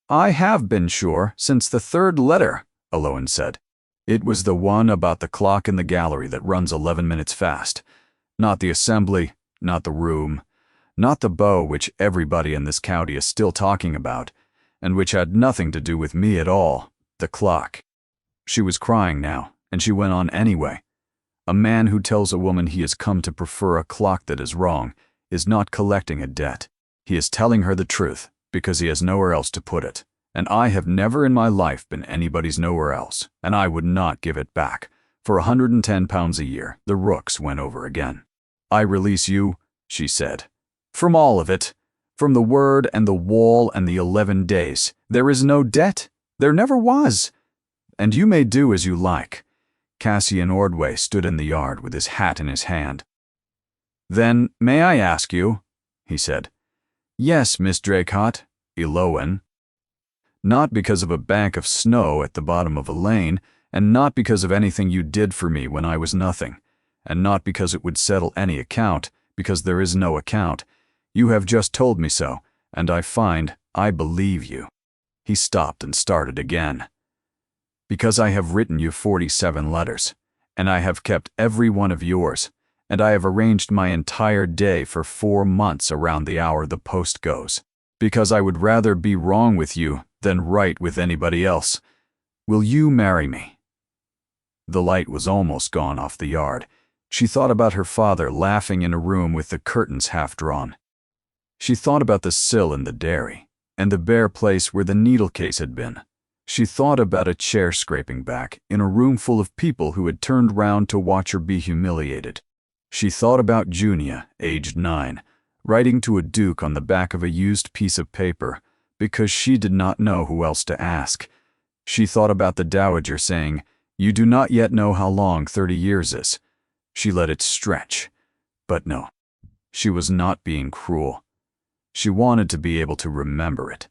I have been sure since the 3rd letter, Eloan said. It was the one about the clock in the gallery that runs 11 minutes fast. Not the assembly, not the room, not the bow which everybody in this county is still talking about, and which had nothing to do with me at all, the clock. She was crying now, and she went on anyway. A man who tells a woman he has come to prefer a clock that is wrong is not collecting a debt. He is telling her the truth, because he has nowhere else to put it. And I have never in my life been anybody's nowhere else, and I would not give it back. For £110 a year, the rooks went over again. I release you, she said, from all of it, from the word and the wall and the 11 days. There is no debt. There never was. And you may do as you like. Cassian Ordway stood in the yard with his hat in his hand. Then, may I ask you, he said. Yes, Miss Draycott, Eloan. Not because of a bank of snow at the bottom of a lane, and not because of anything you did for me when I was nothing, and not because it would settle any account, because there is no account. You have just told me so, and I find I believe you. He stopped and started again. Because I have written you 47 letters, and I have kept every one of yours, and I have arranged my entire day for 4 months around the hour the post goes. Because I would rather be wrong with you than right with anybody else. Will you marry me? The light was almost gone off the yard. She thought about her father laughing in a room with the curtains half drawn. She thought about the sill in the dairy, and the bare place where the needle case had been. She thought about a chair scraping back in a room full of people who had turned round to watch her be humiliated. She thought about Junia, aged 9, writing to a duke on the back of a used piece of paper, because she did not know who else to ask. She thought about the dowager saying, you do not yet know how long 30 years is. She let it stretch. But no, She was not being cruel. She wanted to be able to remember it.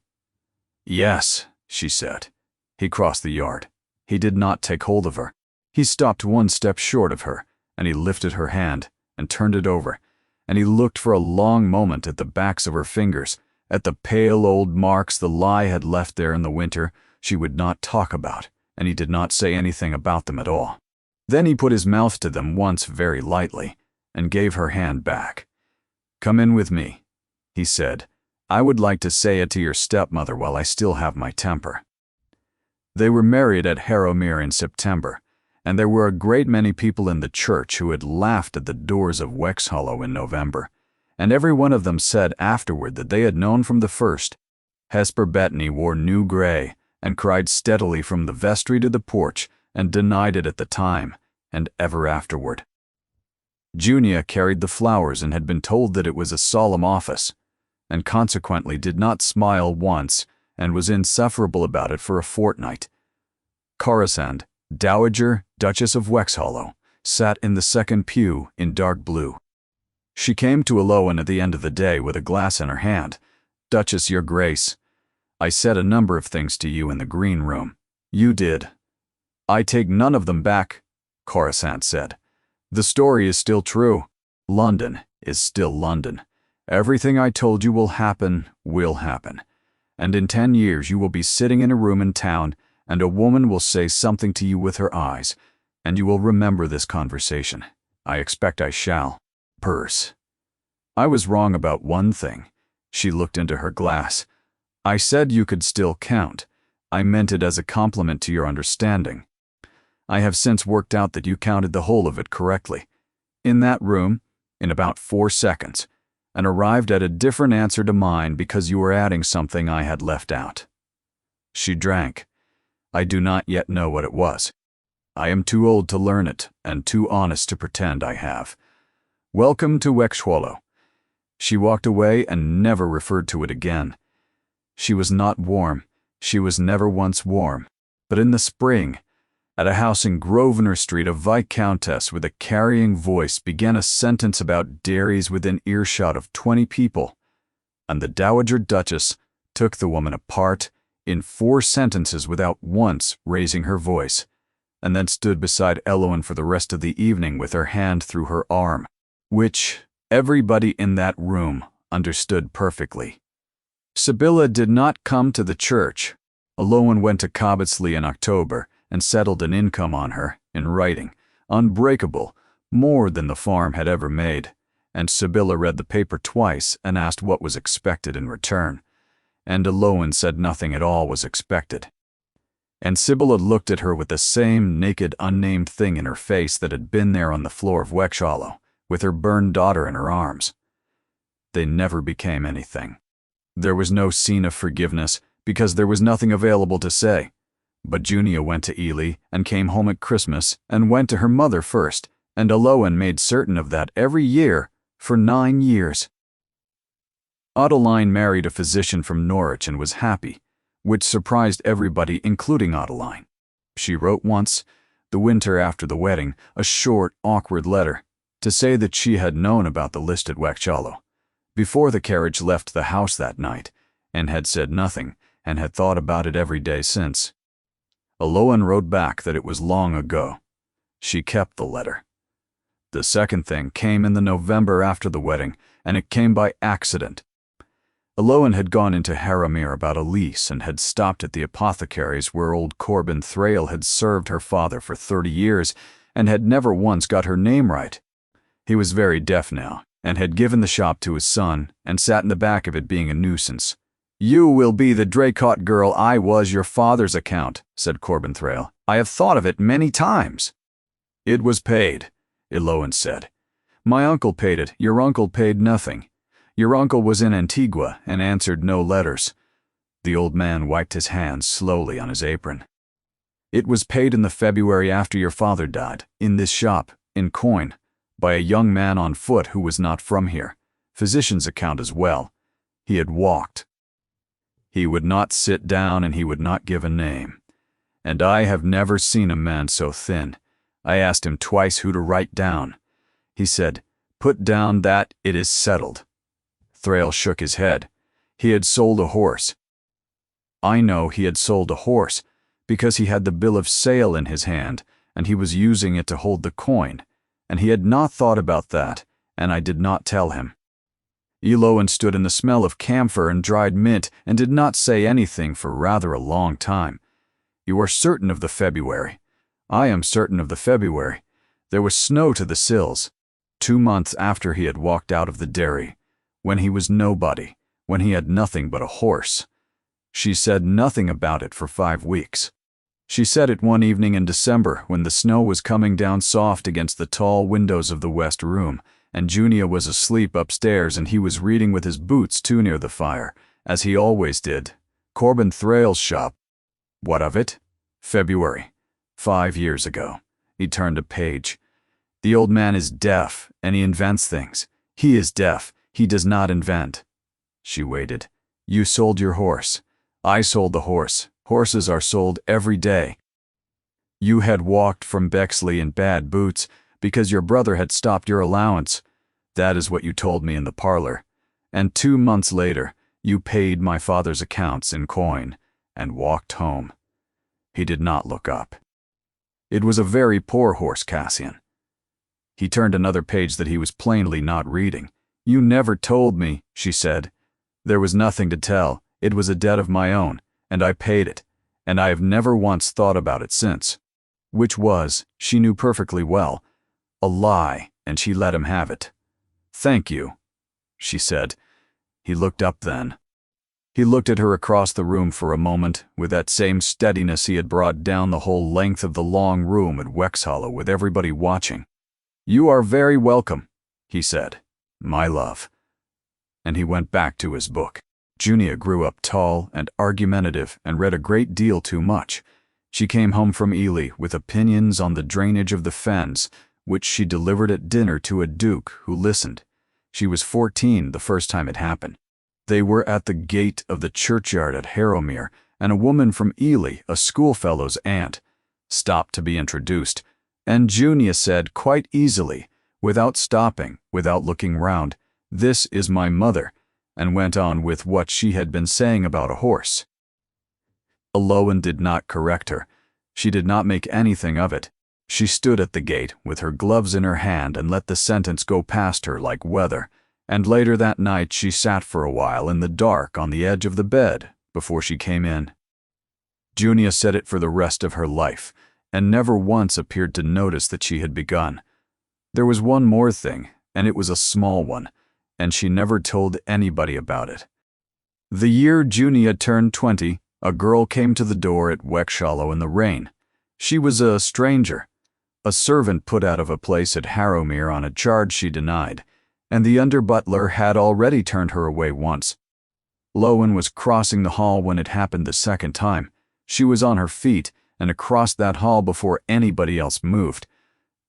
"Yes," she said. He crossed the yard. He did not take hold of her. He stopped one step short of her, and he lifted her hand and turned it over, and he looked for a long moment at the backs of her fingers, at the pale old marks the lie had left there in the winter she would not talk about, and he did not say anything about them at all. Then he put his mouth to them once very lightly, and gave her hand back. "Come in with me," he said. "I would like to say it to your stepmother while I still have my temper." They were married at Harrowmere in September, and there were a great many people in the church who had laughed at the doors of Wexhollow in November, and every one of them said afterward that they had known from the first. Hesper Bettany wore new grey, and cried steadily from the vestry to the porch, and denied it at the time, and ever afterward. Junia carried the flowers and had been told that it was a solemn office, and consequently did not smile once, and was insufferable about it for a fortnight. Corisande, Dowager Duchess of Wexhollow, sat in the second pew in dark blue. She came to Alowan at the end of the day with a glass in her hand. "Duchess, your grace, I said a number of things to you in the green room. You did." "I take none of them back," Corisande said. "The story is still true. London is still London. Everything I told you will happen. And in 10 years you will be sitting in a room in town, and a woman will say something to you with her eyes, and you will remember this conversation. I expect I shall. Purse. I was wrong about one thing." She looked into her glass. "I said you could still count. I meant it as a compliment to your understanding. I have since worked out that you counted the whole of it correctly. In that room, in about 4 seconds, and arrived at a different answer to mine because you were adding something I had left out." She drank. "I do not yet know what it was. I am too old to learn it, and too honest to pretend I have. Welcome to Wexhollow." She walked away and never referred to it again. She was not warm. She was never once warm. But in the spring, at a house in Grosvenor Street, a viscountess with a carrying voice began a sentence about dairies within earshot of 20 people, and the Dowager Duchess took the woman apart in 4 sentences without once raising her voice, and then stood beside Elowen for the rest of the evening with her hand through her arm, which everybody in that room understood perfectly. Sibylla did not come to the church. Elowen went to Cobbettsley in October and settled an income on her, in writing, unbreakable, more than the farm had ever made, and Sibylla read the paper twice and asked what was expected in return, and Elowen said nothing at all was expected. And Sibylla looked at her with the same naked, unnamed thing in her face that had been there on the floor of Wexhollow, with her burned daughter in her arms. They never became anything. There was no scene of forgiveness, because there was nothing available to say. But Junia went to Ely and came home at Christmas and went to her mother first, and Elowen made certain of that every year for 9 years. Adeline married a physician from Norwich and was happy, which surprised everybody, including Adeline. She wrote once, the winter after the wedding, a short, awkward letter, to say that she had known about the list at Wexhollow, before the carriage left the house that night, and had said nothing, and had thought about it every day since. Elowen wrote back that it was long ago. She kept the letter. The second thing came in the November after the wedding, and it came by accident. Elowen had gone into Harrowmere about a lease and had stopped at the apothecary's where old Corbin Thrale had served her father for 30 years and had never once got her name right. He was very deaf now, and had given the shop to his son and sat in the back of it being a nuisance. "You will be the Draycott girl I was your father's account," said Corbin Thrale. "I have thought of it many times." "It was paid," Elowen said. "My uncle paid it. Your uncle paid nothing. Your uncle was in Antigua and answered no letters." The old man wiped his hands slowly on his apron. "It was paid in the February after your father died, in this shop, in coin, by a young man on foot who was not from here, physician's account as well. He had walked. He would not sit down and he would not give a name. And I have never seen a man so thin. I asked him twice who to write down. He said, Put down that it is settled." Thrail shook his head. He had sold a horse. I know he had sold a horse, because he had the bill of sale in his hand, and he was using it to hold the coin, and he had not thought about that, and I did not tell him. Eloin stood in the smell of camphor and dried mint and did not say anything for rather a long time. "You are certain of the February?" "I am certain of the February. There was snow to the sills. 2 months after he had walked out of the dairy, when he was nobody, when he had nothing but a horse." She said nothing about it for 5 weeks. She said it one evening in December when the snow was coming down soft against the tall windows of the west room, and Junia was asleep upstairs and he was reading with his boots too near the fire, as he always did. Corbin Thrale's shop. "What of it?" "February. 5 years ago." He turned a page. "The old man is deaf, and he invents things. He is deaf. He does not invent." She waited. "You sold your horse." "I sold the horse. Horses are sold every day." "You had walked from Bexley in bad boots, because your brother had stopped your allowance. That is what you told me in the parlor. And 2 months later, you paid my father's accounts in coin, and walked home." He did not look up. "It was a very poor horse, Cassian." He turned another page that he was plainly not reading. "You never told me," she said. "There was nothing to tell. It was a debt of my own, and I paid it, and I have never once thought about it since." Which was, she knew perfectly well, a lie, and she let him have it. "Thank you," she said. He looked up then. He looked at her across the room for a moment, with that same steadiness he had brought down the whole length of the long room at Wexhollow with everybody watching. "You are very welcome," he said. "My love." And he went back to his book. Junia grew up tall and argumentative and read a great deal too much. She came home from Ely with opinions on the drainage of the fens, which she delivered at dinner to a duke who listened. She was 14 the first time it happened. They were at the gate of the churchyard at Harrowmere, and a woman from Ely, a schoolfellow's aunt, stopped to be introduced, and Junia said quite easily, without stopping, without looking round, "This is my mother," and went on with what she had been saying about a horse. Eloin did not correct her. She did not make anything of it. She stood at the gate with her gloves in her hand and let the sentence go past her like weather, and later that night she sat for a while in the dark on the edge of the bed before she came in. Junia said it for the rest of her life, and never once appeared to notice that she had begun. There was one more thing, and it was a small one, and she never told anybody about it. The year Junia turned 20, a girl came to the door at Wexhollow in the rain. She was a stranger. A servant put out of a place at Harrowmere on a charge she denied, and the under-butler had already turned her away once. Eloin was crossing the hall when it happened the second time. She was on her feet and across that hall before anybody else moved.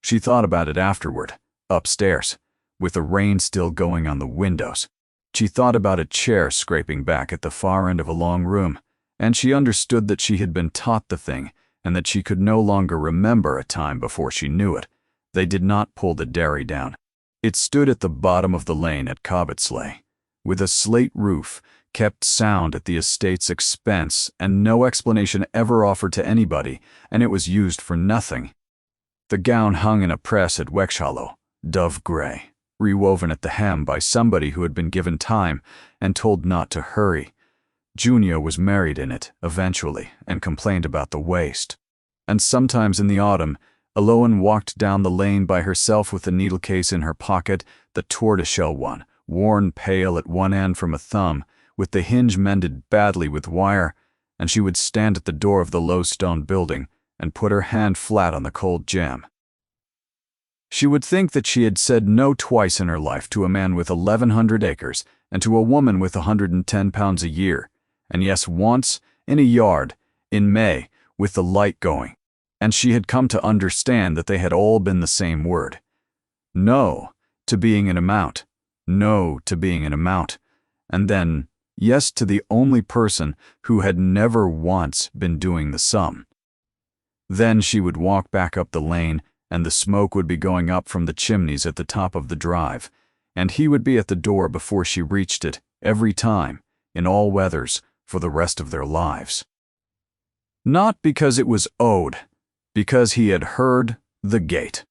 She thought about it afterward, upstairs, with the rain still going on the windows. She thought about a chair scraping back at the far end of a long room, and she understood that she had been taught the thing and that she could no longer remember a time before she knew it. They did not pull the dairy down. It stood at the bottom of the lane at Cobbetsley, with a slate roof, kept sound at the estate's expense, and no explanation ever offered to anybody, and it was used for nothing. The gown hung in a press at Wexhollow, dove gray, rewoven at the hem by somebody who had been given time and told not to hurry. Junia was married in it, eventually, and complained about the waste. And sometimes in the autumn, Eloin walked down the lane by herself with the needle case in her pocket, the tortoiseshell one, worn pale at one end from a thumb, with the hinge mended badly with wire, and she would stand at the door of the low stone building and put her hand flat on the cold jamb. She would think that she had said no twice in her life to a man with 1,100 acres and to a woman with 110 pounds a year, and yes, once, in a yard, in May, with the light going, and she had come to understand that they had all been the same word. No to being an amount, no to being an amount, and then yes to the only person who had never once been doing the sum. Then she would walk back up the lane and the smoke would be going up from the chimneys at the top of the drive, and he would be at the door before she reached it, every time, in all weathers, for the rest of their lives. Not because it was owed, because he had heard the gate.